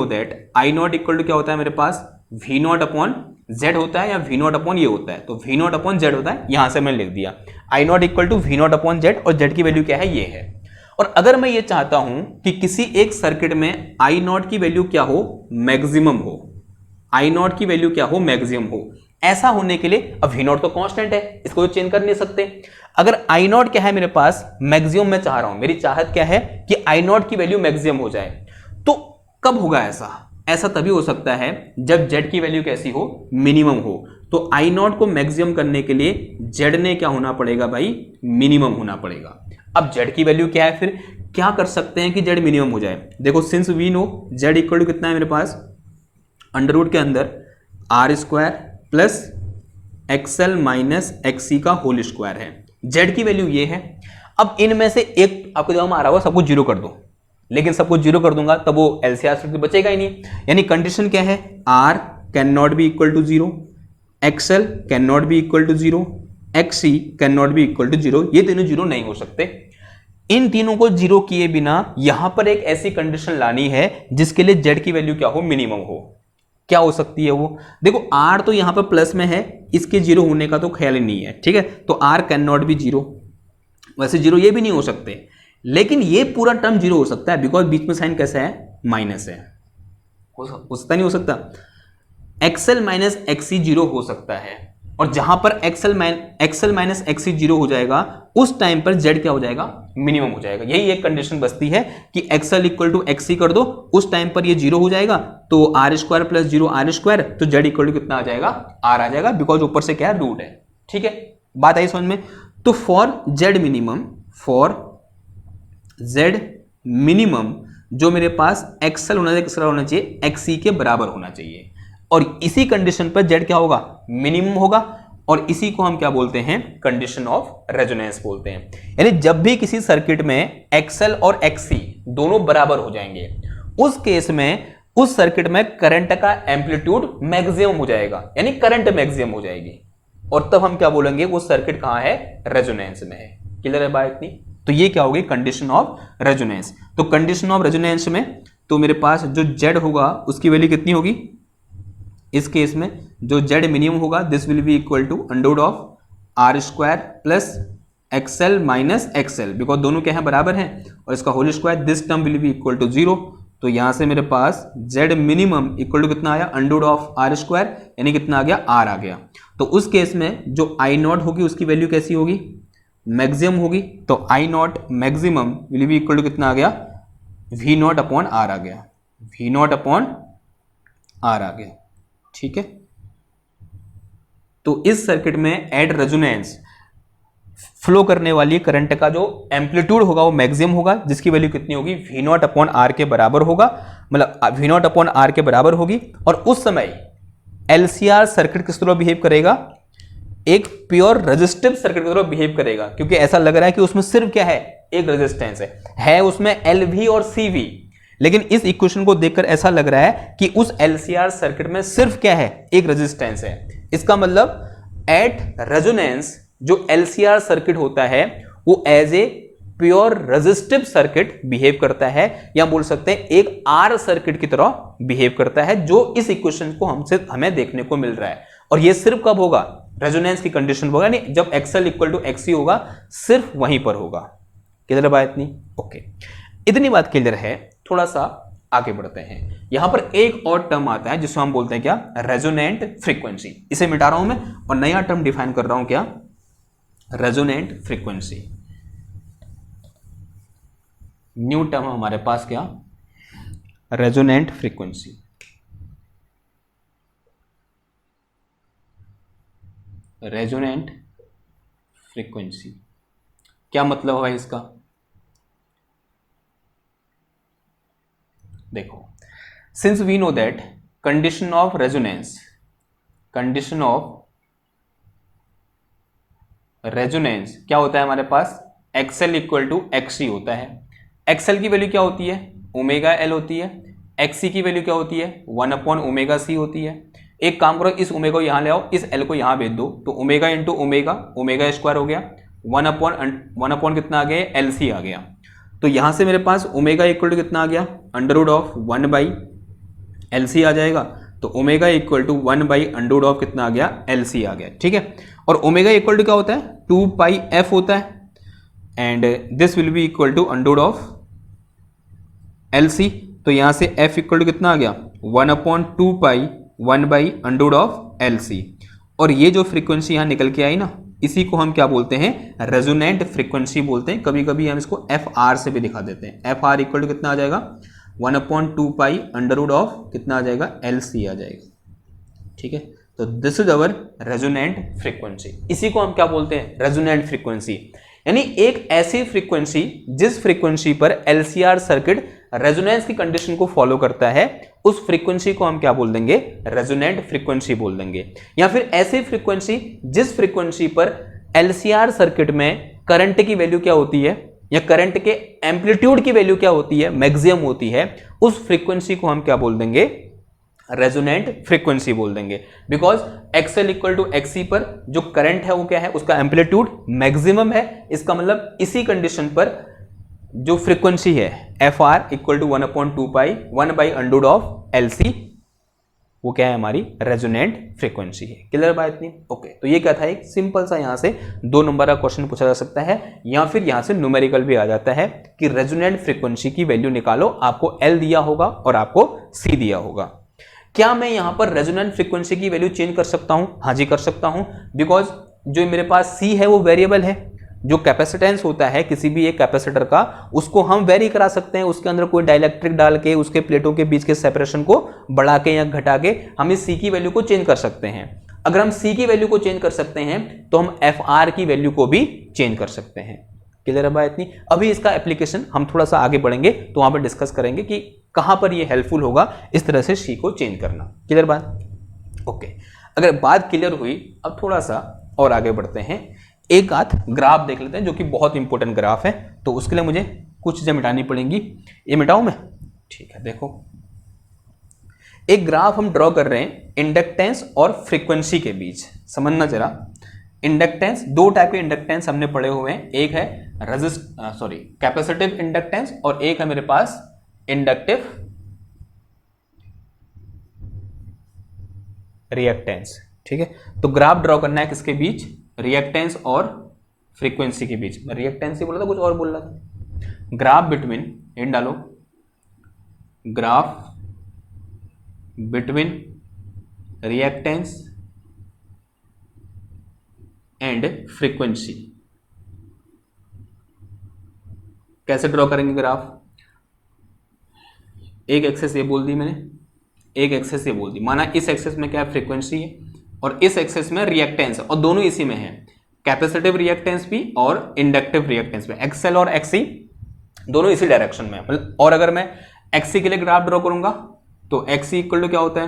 that I naught equal to क्या होता है मेरे पास, वी नॉट अपॉन जेड होता है, या वी नॉट अपॉन ये होता है, तो वी नॉट अपॉन जेड होता है, यहां से मैंने लिख दिया I naught equal to V naught upon Z, और जेड की वैल्यू क्या है, ये है। और अगर मैं ये चाहता हूं कि किसी एक सर्किट में आई नॉट की वैल्यू क्या हो, मैक्सिमम हो, आई नॉट की वैल्यू क्या हो, मैक्सिमम हो, ऐसा होने के लिए, अब वी नॉट तो कांस्टेंट है, इसको तो चेंज कर नहीं सकते। अगर आई नॉट क्या है मेरे पास, मैक्सिमम मैं चाह रहा हूं, मेरी चाहत क्या है कि आई नॉट की वैल्यू मैक्सिमम हो जाए, तो कब होगा ऐसा तभी हो सकता है जब जेड की वैल्यू कैसी हो, मिनिमम हो। तो आई नॉट को मैक्सिमम करने के लिए जेड ने क्या होना पड़ेगा भाई, मिनिमम होना पड़ेगा। अब जेड की वैल्यू क्या है, फिर क्या कर सकते हैं कि जेड मिनिमम हो जाए, देखो since we know Z equal to कितना है मेरे पास, अंडर रूट के अंदर R square plus XL minus XC का होल स्क्वायर है, जेड की वैल्यू ये है। अब इनमें से एक आपको दिमाग में आ रहा होगा, सबको जीरो कर दो, लेकिन सबको जीरो कर दूंगा तब वो एलसीआर सर्किट बचेगा ही नहीं। यानी कंडीशन क्या है, R can not be equal to zero, XL can not be equal to zero, XC can not be equal to zero, ये तीनों जीरो नहीं हो सकते। इन तीनों को जीरो किए बिना यहां पर एक ऐसी कंडीशन लानी है जिसके लिए जेड की वैल्यू क्या हो, मिनिमम हो। क्या हो सकती है वो, देखो आर तो यहां पर प्लस में है, इसके जीरो होने का तो ख्याल ही नहीं है। ठीक है, तो R can not be zero, वैसे जीरो ये भी नहीं हो सकते, लेकिन ये पूरा टर्म जीरो हो सकता है, बिकॉज बीच में साइन कैसा है, माइनस है, हो सकता नहीं हो सकता, एक्सएल माइनस एक्सी जीरो हो सकता है, और जहां पर एक्सएल माइनस एक्सी जीरो हो जाएगा उस टाइम पर जेड क्या हो जाएगा, मिनिमम हो जाएगा। यही एक कंडीशन बचती है कि एक्सएल इक्वल टू एक्सी कर दो, उस टाइम पर ये जीरो हो जाएगा, तो R square plus zero R square, तो जेड इक्वल टू कितना आ जाएगा, आर आ जाएगा, बिकॉज ऊपर से क्या है, रूट है। ठीक है, बात आई समझ में। तो for Z minimum, for Z minimum जो मेरे पास एक्सएल होना चाहिए एक्सी के बराबर होना चाहिए, और इसी कंडीशन पर जेड क्या होगा, मिनिमम होगा, और इसी को हम क्या बोलते हैं, कंडीशन ऑफ रेजोनेंस बोलते हैं। यानी जब भी किसी सर्किट में एक्सएल और एक्सी दोनों बराबर हो जाएंगे, उस केस में उस सर्किट में करंट का एम्पलीट्यूड मैक्सिमम हो जाएगा, यानी करंट मैक्सिमम हो जाएगी, और तब हम क्या बोलेंगे, वो सर्किट कहां है, रेजोनेंस में है। क्लियर है बात इतनी, तो ये क्या होगी, कंडीशन ऑफ रेजोनेंस। तो कंडीशन ऑफ रेजोनेंस में तो मेरे पास जो जेड होगा उसकी वैल्यू कितनी होगी, इस केस में जो जेड मिनिमम होगा this will be equal to under of R square plus XL minus XL, because दोनों क्या है बराबर हैं, और इसका whole square, this term will be equal to 0। तो यहां से मेरे पास जेड मिनिमम इक्वल टू कितना आया, अंडर ऑफ आर स्क्वायर, यानी कितना आ गया, आर आ गया। तो उस केस में जो आई नॉट होगी उसकी वैल्यू कैसी होगी, मैक्सिमम होगी। तो I naught maximum will be equal to कितना आ गया, वी नॉट अपॉन आर आ गया, वी नॉट अपॉन आर आ गया। ठीक है, तो इस सर्किट में एट रेजोनेंस फ्लो करने वाली करंट का जो एम्पलीट्यूड होगा वो मैक्सिमम होगा, जिसकी वैल्यू कितनी होगी, वी नॉट अपॉन आर के बराबर होगा, मतलब वी नॉट अपॉन आर के बराबर होगी। और उस समय एलसीआर सर्किट किस तरह बिहेव करेगा, एक प्योर रेजिस्टिव सर्किट की तरह बिहेव करेगा, क्योंकि ऐसा लग रहा है कि उसमें सिर्फ क्या है, एक रेजिस्टेंस है उसमें एलवी और सीवी, लेकिन इस इक्वेशन को देखकर ऐसा लग रहा है कि उस एलसीआर सर्किट में सिर्फ क्या है, एक रेजिस्टेंस है। इसका मतलब एट रेजोनेंस जो एलसीआर सर्किट होता है वो as a pure resistive circuit behave करता है, या बोल सकते हैं एक आर सर्किट की तरह बिहेव करता है, जो इस इक्वेशन को हमें देखने को मिल रहा है। और ये सिर्फ कब होगा, रेजोनेंस की कंडीशन होगा, नहीं जब एक्सएल इक्वल टू एक्सी होगा, सिर्फ वहीं पर होगा। क्लियर बात नहीं, ओके, इतनी बात क्लियर है। थोड़ा सा आगे बढ़ते हैं। यहां पर एक और टर्म आता है जिसको हम बोलते हैं क्या, रेजोनेंट फ्रीक्वेंसी। इसे मिटा रहा हूं मैं और नया टर्म डिफाइन कर रहा हूं, क्या, रेजोनेंट फ्रीक्वेंसी। न्यू टर्म हमारे पास क्या, रेजोनेंट फ्रीक्वेंसी। रेजोनेंट फ्रीक्वेंसी क्या मतलब है इसका, देखो, since we know that condition of resonance, condition of resonance क्या होता है हमारे पास, एक्सएल इक्वल टू एक्सी होता है। एक्सएल की वैल्यू क्या होती है, ओमेगा एल होती है। एक्सी की वैल्यू क्या होती है, 1 अपॉन ओमेगा सी होती है। एक काम करो, इस ओमेगा को यहां ले आओ, इस एल को यहां भेज दो, तो omega into omega, omega square हो गया, 1 अपॉन कितना आ गया, एल सी आ गया। तो यहां से मेरे पास ओमेगा इक्वल टू कितना आ गया, under root of 1 by L C आ जाएगा। तो omega equal to 1 by under root of कितना आ गया, एल सी आ गया। ठीक है, और ओमेगा इक्वल टू क्या होता है, 2 पाई एफ होता है, and this will be equal to under root of L C. तो यहां से एफ इक्वल टू कितना आ गया, 1 upon 2 pi 1 by under root of L C. और ये जो फ्रीक्वेंसी यहां निकल के आई ना, इसी को हम क्या बोलते हैं, रेजोनेंट फ्रीक्वेंसी बोलते हैं। कभी कभी हम इसको एफ आर से भी दिखा देते हैं। एफ आर इक्वल टू कितना आ जाएगा, 1 upon 2 pi under root of कितना आ जाएगा, एल सी आ जाएगा। ठीक है, तो this is our resonant frequency. इसी को हम क्या बोलते हैं, रेजोनेंट फ्रीक्वेंसी, यानी एक ऐसी फ्रीक्वेंसी जिस फ्रीक्वेंसी पर एलसीआर सर्किट रेजोनेंस की कंडीशन को फॉलो करता है, उस फ्रीक्वेंसी को हम क्या बोल देंगे, रेजोनेंट फ्रीक्वेंसी बोल देंगे। या फिर ऐसी फ्रीक्वेंसी जिस फ्रीक्वेंसी पर एलसीआर सर्किट में करंट की वैल्यू क्या होती है, या करंट के एम्पलीट्यूड की वैल्यू क्या होती है, मैक्सिमम होती है, उस फ्रीक्वेंसी को हम क्या बोल देंगे, रेजोनेंट फ्रीक्वेंसी बोल देंगे। Because XL equal to XC पर जो करंट है वो क्या है, उसका एम्पलीट्यूड मैक्सिमम है। इसका मतलब इसी कंडीशन पर जो फ्रीक्वेंसी है F R equal to 1 upon 2 pi 1 by under of L C, वो क्या है, हमारी रेजोनेंट फ्रीक्वेंसी है। क्लियर बात इतनी, ओके। तो ये क्या था, एक सिंपल सा यहां से 2 नंबर का क्वेश्चन पूछा जा सकता है, या फिर यहां से न्यूमेरिकल भी आ जाता है कि रेजोनेंट फ्रीक्वेंसी की वैल्यू निकालो, आपको एल दिया होगा और आपको सी दिया होगा। क्या मैं यहां पर रेजोनेंट फ्रीक्वेंसी की वैल्यू चेंज कर सकता हूं, हाँ जी कर सकता हूं, बिकॉज जो मेरे पास सी है वो वेरिएबल है। जो कैपेसिटेंस होता है किसी भी एक कैपेसिटर का, उसको हम वेरी करा सकते हैं, उसके अंदर कोई डाइलेक्ट्रिक डाल के उसके प्लेटों के बीच के सेपरेशन को बढ़ा के या घटा के हम इस सी की वैल्यू को चेंज कर सकते हैं। अगर हम सी की वैल्यू को चेंज कर सकते हैं तो हम एफ आर की वैल्यू को भी चेंज कर सकते हैं। क्लियर है बात इतनी। अभी इसका एप्लीकेशन हम थोड़ा सा आगे बढ़ेंगे तो वहां पर डिस्कस करेंगे कि कहां पर ये हेल्पफुल होगा इस तरह से सी को चेंज करना। क्लियर बात, ओके। अगर बात क्लियर हुई, अब थोड़ा सा और आगे बढ़ते हैं। एक आध ग्राफ देख लेते हैं जो कि बहुत इंपॉर्टेंट ग्राफ है, तो उसके लिए मुझे कुछ चीजें मिटानी पड़ेंगी। ये मिटाऊं मैं, ठीक है। देखो, एक ग्राफ हम ड्रॉ कर रहे हैं इंडक्टेंस और फ्रीक्वेंसी के बीच। समझना जरा, इंडक्टेंस, 2 टाइप के इंडक्टेंस हमने पढ़े हुए हैं, एक है कैपेसिटिव इंडक्टेंस और एक है मेरे पास इंडक्टिव रिएक्टेंस। ठीक है, तो ग्राफ ड्रॉ करना है किसके बीच, रिएक्टेंस और फ्रीक्वेंसी के बीच। मैं रिएक्टेंस ही बोला था, कुछ और बोल रहा था। ग्राफ बिटवीन, इन डालो, graph between reactance and frequency. कैसे ड्रॉ करेंगे ग्राफ, एक एक्सेस ये बोल दी मैंने, एक एक्सेस ये बोल दी, माना इस एक्सेस में क्या है, फ्रीक्वेंसी है, और इस एक्सेस में रिएक्टेंस है, और दोनों इसी में है, कैपेसिटिव रिएक्टेंस भी और इंडक्टिव रिएक्टेंस भी, एक्सएल और एक्सी दोनों इसी डायरेक्शन में है। और अगर मैं एक्सी के लिए ग्राफ ड्रॉ करूंगा तो एक्सी इक्वल टू क्या होता है,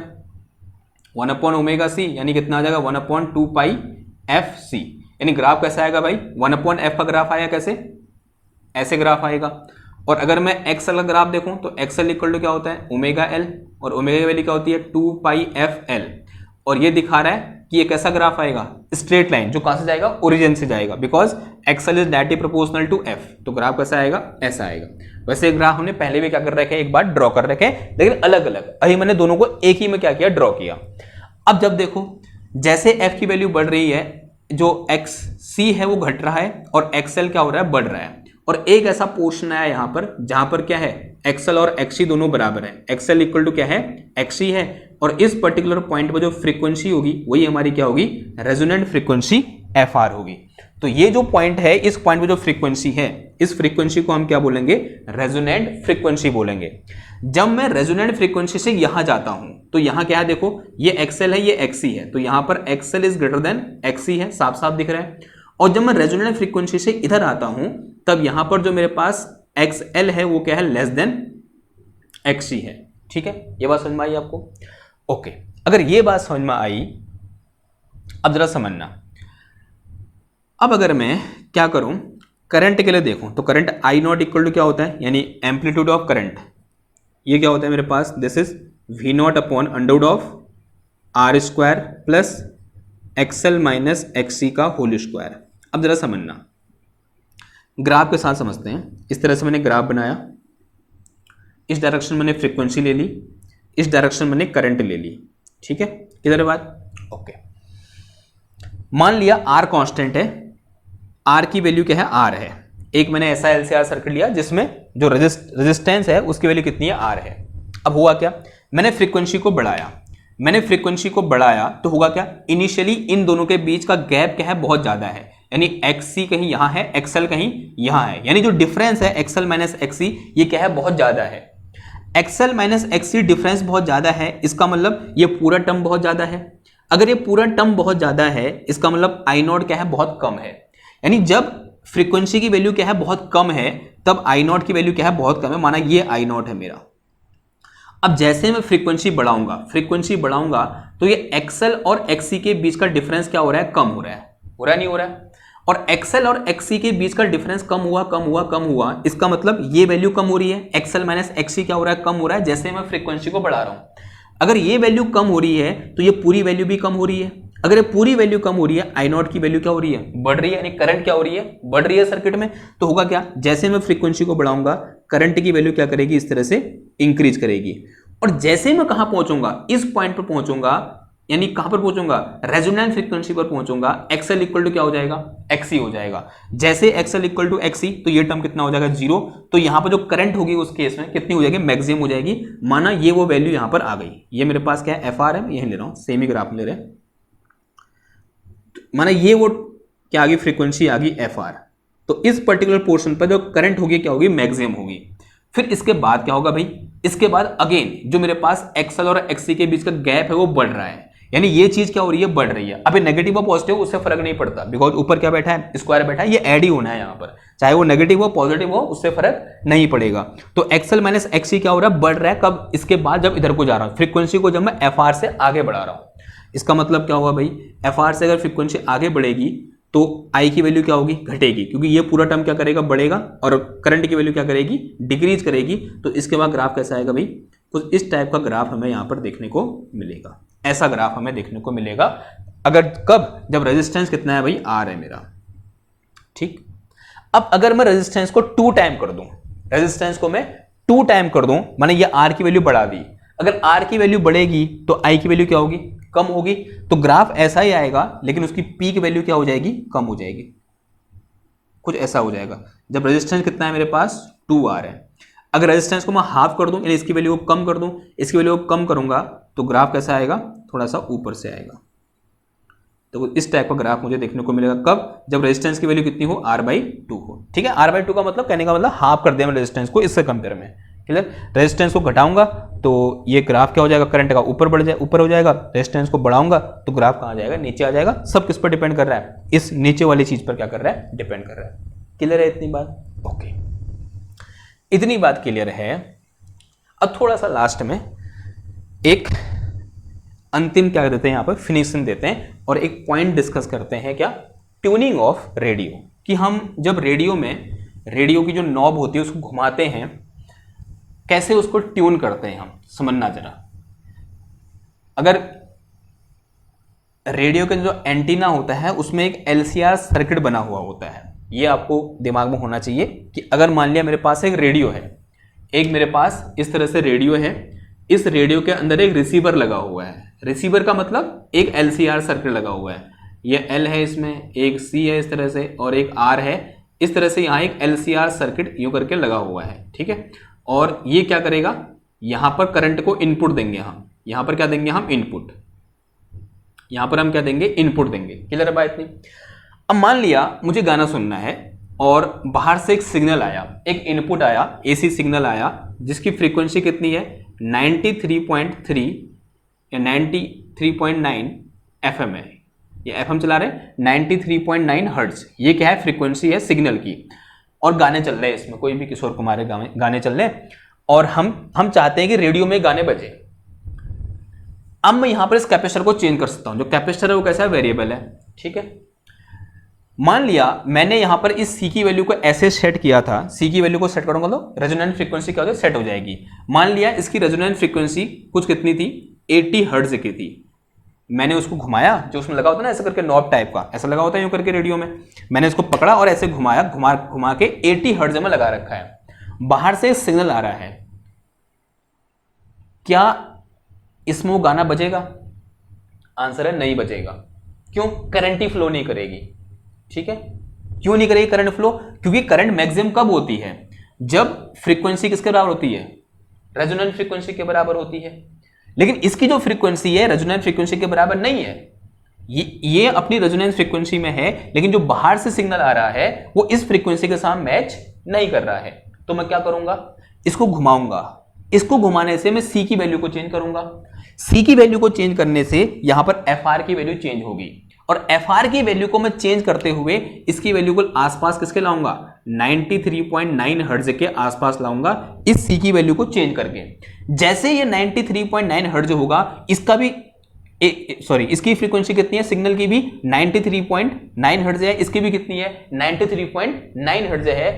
1/ω_c, यानी कितना आ जाएगा 1/2πfc। यानी ग्राफ कैसा आएगा भाई, 1/f का ग्राफ आया कैसे, ऐसे ग्राफ आएगा। और अगर मैं एक्सएल का ग्राफ देखूं तो एक्सएल इक्वल टू क्या होता है, ω_L, और ओमेगा की वैल्यू क्या होती है 2πfl। और ये दिखा रहा है कि ये कैसा ग्राफ आएगा, स्ट्रेट लाइन, जो कहां से जाएगा, ओरिजिन से जाएगा, because XL is directly proportional to F. तो ग्राफ कैसा आएगा, ऐसा आएगा। वैसे ग्राफ हमने पहले भी क्या कर रखे, एक बार ड्रॉ कर रखे, लेकिन अलग अलग। अभी मैंने दोनों को एक ही में क्या किया, ड्रॉ किया। अब जब देखो, जैसे एफ की वैल्यू बढ़ रही है, जो एक्स सी है वो घट रहा है, और एक्सएल क्या हो रहा है, बढ़ रहा है। और एक ऐसा पोर्शन आया यहां पर जहां पर क्या है, एक्सएल और एक्सी दोनों बराबर है, एक्सएल इक्वल टू क्या है, एक्सी है, और इस पर्टिकुलर पॉइंट पर जो फ्रीक्वेंसी होगी वही हमारी क्या होगी, रेजोनेंट फ्रीक्वेंसी एफ आर होगी। तो ये जो पॉइंट है, इस पॉइंट पे जो फ्रीक्वेंसी है, इस फ्रीक्वेंसी को हम क्या बोलेंगे, रेजोनेंट फ्रीक्वेंसी बोलेंगे। जब मैं रेजोनेंट फ्रीक्वेंसी से यहां जाता हूं तो यहां क्या है, देखो ये एक्सएल है, ये एक्सी है, तो यहां पर XL is greater than XC है, साफ साफ दिख रहा है। और जब मैं रेजोनेंट फ्रीक्वेंसी से इधर आता हूं तब यहां पर जो मेरे पास एक्सएल है वो क्या है, लेस देन एक्सी है। ठीक है, ये बात समझ में आई आपको, ओके। अगर ये बात समझ में आई, अब जरा समझना। अब अगर मैं क्या करूं, करंट के लिए देखूं तो current I naught equal to क्या होता है, यानी एम्पलीट्यूड ऑफ करंट, ये क्या होता है मेरे पास, this is V naught upon under root of R square plus XL minus XC का होल स्क्वायर। अब जरा समझना, ग्राफ के साथ समझते हैं। इस तरह से मैंने ग्राफ बनाया, इस डायरेक्शन मैंने फ्रीक्वेंसी ले ली, इस डायरेक्शन मैंने करंट ले ली। ठीक है, किधर है बात, ओके। मान लिया आर कांस्टेंट है, आर की वैल्यू क्या है, आर है। एक मैंने ऐसा एलसीआर सर्किट लिया जिसमें जो रेजिस्टेंस है उसकी वैल्यू कितनी है, आर है। अब हुआ क्या, मैंने फ्रीक्वेंसी को बढ़ाया, मैंने फ्रीक्वेंसी को बढ़ाया तो होगा क्या, इनिशियली इन दोनों के बीच का गैप क्या है, बहुत ज्यादा है, यानी एक्सी कहीं यहां है, एक्सएल कहीं यहां है, यानी जो डिफरेंस है एक्सएल माइनस एक्सी, ये क्या है, बहुत ज्यादा है। एक्सएल माइनस एक्सी डिफरेंस बहुत ज्यादा है, इसका मतलब ये पूरा टर्म बहुत ज्यादा है। अगर ये पूरा टर्म बहुत ज्यादा है, इसका मतलब आई नॉट क्या है, बहुत कम है। यानी जब फ्रीक्वेंसी की वैल्यू क्या है, बहुत कम है, तब आई नॉट की वैल्यू क्या है, बहुत कम है, माना ये आई नॉट है मेरा। अब जैसे मैं फ्रीक्वेंसी बढ़ाऊंगा तो ये एक्सएल और एक्सी के बीच का डिफरेंस क्या हो रहा है, कम हो रहा है, नहीं हो रहा है। और एक्सएल और एक्सी के बीच का डिफरेंस कम हुआ, इसका मतलब ये वैल्यू कम हो रही है, एक्सएल माइनस एक्सी क्या हो रहा है, कम हो रहा है, जैसे मैं फ्रीक्वेंसी को बढ़ा रहा हूं। अगर ये वैल्यू कम हो रही है तो ये पूरी वैल्यू भी कम हो रही है। अगर ये पूरी वैल्यू कम हो रही है, आई नॉट की वैल्यू क्या हो रही है, बढ़ रही है, यानी करंट क्या हो रही है, बढ़ रही है सर्किट में। तो होगा क्या, जैसे मैं फ्रीक्वेंसी को बढ़ाऊंगा करंट की वैल्यू क्या करेगी, इस तरह से इंक्रीज करेगी। और जैसे मैं कहां पहुंचूंगा, इस पॉइंट पर पहुंचूंगा, यानी कहां पर पहुंचूंगा, रेजोनेंट फ्रीक्वेंसी पर पहुंचूंगा, एक्सएल इक्वल टू क्या हो जाएगा, एक्सी हो जाएगा। जैसे एक्सएल इक्वल टू एक्सी तो ये टर्म कितना हो जाएगा, 0। तो यहां पर जो करंट होगी उस केस में कितनी हो जाएगी, मैक्सिमम हो जाएगी। माना ये वो वैल्यू यहां पर आ गई, ये मेरे पास क्या है, एफ आर है, यही ले रहा हूं, सेम ही ग्राफ ले रहे हैं। माना ये वो क्या आ गई, फ्रीक्वेंसी आ गई एफ आर। तो इस पर्टिकुलर पोर्शन पर जो करंट होगी क्या होगी, मैक्सिमम होगी। फिर इसके बाद क्या होगा भाई, इसके बाद अगेन जो मेरे पास एक्सएल और एक्सी के बीच का गैप है वो बढ़ रहा है, यानी ये चीज क्या हो रही है, बढ़ रही है। अभी नेगेटिव और पॉजिटिव उससे फर्क नहीं पड़ता, बिकॉज ऊपर क्या बैठा है, स्क्वायर बैठा है, ये ऐड ही होना है यहाँ पर, चाहे वो नेगेटिव हो पॉजिटिव हो, उससे फर्क नहीं पड़ेगा। तो एक्सएल माइनस एक्सी क्या हो रहा है, बढ़ रहा है। कब, इसके बाद जब इधर को जा रहा हूं, फ्रीक्वेंसी को जब मैं एफ आर से आगे बढ़ा रहा हूं। इसका मतलब क्या होगा भाई, एफ आर से अगर फ्रीक्वेंसी आगे बढ़ेगी तो आई की वैल्यू क्या होगी, घटेगी, क्योंकि ये पूरा टर्म क्या करेगा, बढ़ेगा, और करंट की वैल्यू क्या करेगी, डिक्रीज करेगी। तो इसके बाद ग्राफ कैसा आएगा भाई, कुछ इस टाइप का ग्राफ हमें यहां पर देखने को मिलेगा, ऐसा ग्राफ हमें देखने को मिलेगा। अगर कब, जब रेजिस्टेंस कितना है भाई, आर है मेरा। ठीक, अब अगर मैं रेजिस्टेंस को 2 टाइम कर दूं, रेजिस्टेंस को मैं 2 टाइम कर दूं, माने ये आर की वैल्यू बढ़ा दी। अगर आर की वैल्यू बढ़ेगी तो आई की वैल्यू क्या होगी, कम होगी तो ग्राफ ऐसा ही आएगा, लेकिन उसकी पीक वैल्यू क्या हो जाएगी, कम हो जाएगी, कुछ ऐसा हो जाएगा। जब रेजिस्टेंस कितना है मेरे पास 2R है, अगर रेजिस्टेंस को मैं हाफ कर दूं, यानी इसकी वैल्यू को कम कर दूं, इसकी वैल्यू को कम करूंगा तो ग्राफ कैसा आएगा, थोड़ा सा ऊपर से आएगा। तो इस टाइप का ग्राफ मुझे देखने को मिलेगा कब, जब रेजिस्टेंस की वैल्यू कितनी हो, R/2 हो। ठीक है, R/2 का मतलब कहने का मतलब हाफ कर दिया मैं रेजिस्टेंस को इससे कंपेयर में। क्लियर, रेजिस्टेंस को घटाऊंगा तो ये ग्राफ क्या हो जाएगा, करंट का ऊपर हो जाएगा, रेजिस्टेंस को बढ़ाऊंगा तो ग्राफ कहाँ आ जाएगा, नीचे आ जाएगा। सब किस पर डिपेंड कर रहा है, इस नीचे वाली चीज पर क्या कर रहा है, डिपेंड कर रहा है। क्लियर है इतनी बात, ओके, इतनी बात क्लियर है। अब थोड़ा सा लास्ट में एक अंतिम क्या देते हैं, यहाँ पर फिनिशिंग देते हैं और एक पॉइंट डिस्कस करते हैं, क्या, ट्यूनिंग ऑफ रेडियो, कि हम जब रेडियो में रेडियो की जो नॉब होती है उसको घुमाते हैं, कैसे उसको ट्यून करते हैं हम, समझना जरा। अगर रेडियो का जो एंटीना होता है उसमें एक LCR सर्किट बना हुआ होता है, ये आपको दिमाग में होना चाहिए कि अगर मान लिया मेरे पास एक रेडियो है, एक मेरे पास इस तरह से रेडियो है, इस रेडियो के अंदर एक रिसीवर लगा हुआ है, रिसीवर का मतलब एक LCR सर्किट लगा हुआ है, ये L है, इसमें एक C है इस तरह से और एक R है, इस तरह से यहाँ एक LCR सर्किट यूं करके लगा हुआ है। ठीक है, और ये क्या करेगा, यहां पर करंट को इनपुट देंगे हम, यहां पर क्या देंगे हम, इनपुट, यहां पर हम क्या देंगे, इनपुट देंगे। क्लियर है बात नहीं। अब मान लिया मुझे गाना सुनना है और बाहर से एक सिग्नल आया, एक इनपुट आया, AC सिग्नल आया, जिसकी फ्रीक्वेंसी कितनी है, 93.3 या 93.9 FM है, ये FM चला रहे हैं, 93.9 हर्ट्ज, ये क्या है, फ्रीक्वेंसी है सिग्नल की, और गाने चल रहे हैं इसमें, कोई भी किशोर कुमार के गाने चल रहे हैं, और हम चाहते हैं कि रेडियो में गाने बजे। अब मैं यहां पर इस कैपेसिटर को चेंज कर सकता हूं, जो कैपेसिटर है वो कैसा है, वेरिएबल है। ठीक है, मान लिया मैंने यहां पर इस C की वैल्यू को ऐसे सेट किया था, C की वैल्यू को सेट करूंगा तो रेजोनेंट फ्रीक्वेंसी क्या हो जाएगी, सेट हो जाएगी। मान लिया इसकी रेजोनेंट फ्रीक्वेंसी कुछ कितनी थी, 80 हर्ट्ज की थी, मैंने उसको घुमाया, जो उसमें लगा होता है ना ऐसे करके नॉब टाइप का, ऐसा लगा होता है यूं करके रेडियो में, मैंने इसको पकड़ा और ऐसे घुमाया, घुमा के 80 हर्ट्ज में लगा रखा है। बाहर से सिग्नल आ रहा है, क्या इसमें वो गाना बजेगा, आंसर है नहीं बजेगा। क्यों, करंट ही फ्लो नहीं करेगी। ठीक है, क्यों नहीं करेगी करंट फ्लो, क्योंकि करंट मैक्सिमम कब होती है, जब फ्रीक्वेंसी किसके बराबर होती है, रेजोनेंट फ्रीक्वेंसी के बराबर होती है। लेकिन इसकी जो फ्रीक्वेंसी है रेजोनेंट फ्रीक्वेंसी के बराबर नहीं है, ये अपनी रेजोनेंस फ्रीक्वेंसी में है, लेकिन जो बाहर से सिग्नल आ रहा है वो इस फ्रीक्वेंसी के साथ मैच नहीं कर रहा है। तो मैं क्या करूंगा, इसको घुमाऊंगा, इसको घुमाने से मैं C की वैल्यू को चेंज करूंगा, C की वैल्यू को चेंज करने से यहां पर FR की वैल्यू चेंज होगी, और FR की वैल्यू को मैं चेंज करते हुए इसकी वैल्यू को आसपास किसके लाऊंगा, 93.9 हर्ट्ज के आसपास लाऊंगा, इस C की वैल्यू को चेंज करके। जैसे ये 93.9 हर्ट्ज होगा, इसका भी इसकी फ्रीक्वेंसी कितनी है, सिग्नल की भी 93.9 हर्ट्ज है, इसकी भी कितनी है, 93.9 हर्ट्ज है।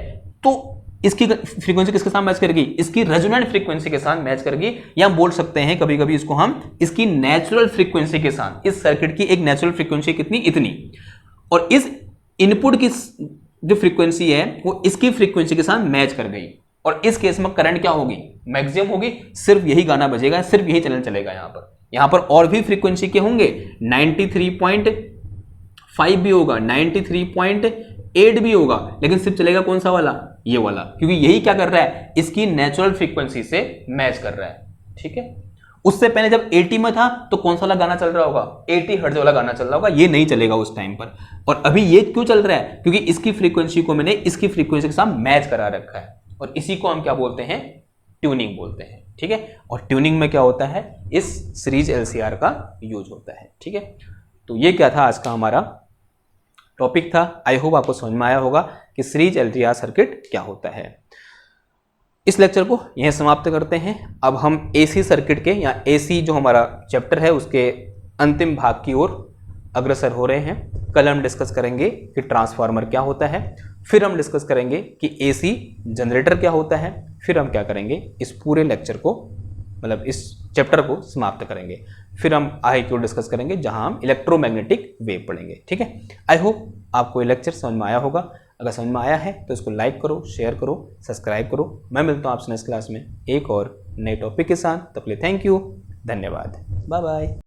तो इसकी फ्रीक्वेंसी किसके साथ मैच करेगी, इसकी रेजोनेंट फ्रीक्वेंसी के साथ मैच करेगी, या बोल सकते हैं कभी कभी इसको हम इसकी नेचुरल फ्रीक्वेंसी के साथ, इस सर्किट की एक नेचुरल फ्रीक्वेंसी कितनी, इतनी, और इस इनपुट की जो फ्रीक्वेंसी है वो इसकी फ्रीक्वेंसी के साथ मैच कर गई, और इस केस में करंट क्या होगी, मैक्सिमम होगी, सिर्फ यही गाना बजेगा, सिर्फ यही चैनल चलेगा। यहां पर और भी फ्रीक्वेंसी के होंगे, 93.5 भी होगा, 93.8 भी होगा, लेकिन सिर्फ चलेगा कौन सा वाला, ये वाला, क्योंकि यही क्या कर रहा है, इसकी नेचुरल फ्रीक्वेंसी से मैच कर रहा है। ठीक है, उससे पहले जब 80 में था तो कौन सा वाला गाना चल रहा होगा, 80 हर्ट्ज वाला गाना चल रहा होगा, ये नहीं चलेगा उस टाइम पर। और अभी ये क्यों चल रहा है, क्योंकि इसकी फ्रीक्वेंसी को मैंने इसकी फ्रीक्वेंसी के साथ मैच करा रखा है, और इसी को हम क्या बोलते हैं, ट्यूनिंग बोलते हैं। ठीक है, और ट्यूनिंग में क्या होता है, इस सीरीज LCR का यूज होता है। ठीक है, तो ये क्या था आज का हमारा टॉपिक था। आई होप आपको समझ में आया होगा कि सीरीज LCR सर्किट क्या होता है। इस लेक्चर को यहीं समाप्त करते हैं। अब हम AC सर्किट के या AC जो हमारा चैप्टर है उसके अंतिम भाग की ओर अग्रसर हो रहे हैं। कल हम डिस्कस करेंगे कि ट्रांसफार्मर क्या होता है, फिर हम डिस्कस करेंगे कि AC जनरेटर क्या होता है, फिर हम क्या करेंगे, इस पूरे लेक्चर को मतलब इस चैप्टर को समाप्त करेंगे। फिर हम आगे की ओर डिस्कस करेंगे जहां हम इलेक्ट्रोमैग्नेटिक वेव पढ़ेंगे। ठीक है, आई होप आपको ये लेक्चर समझ में आया होगा। अगर समझ में आया है तो इसको लाइक करो, शेयर करो, सब्सक्राइब करो। मैं मिलता हूँ आपसे नेक्स्ट क्लास में एक और नए टॉपिक के साथ। तब तक के लिए थैंक यू, धन्यवाद, बाय बाय।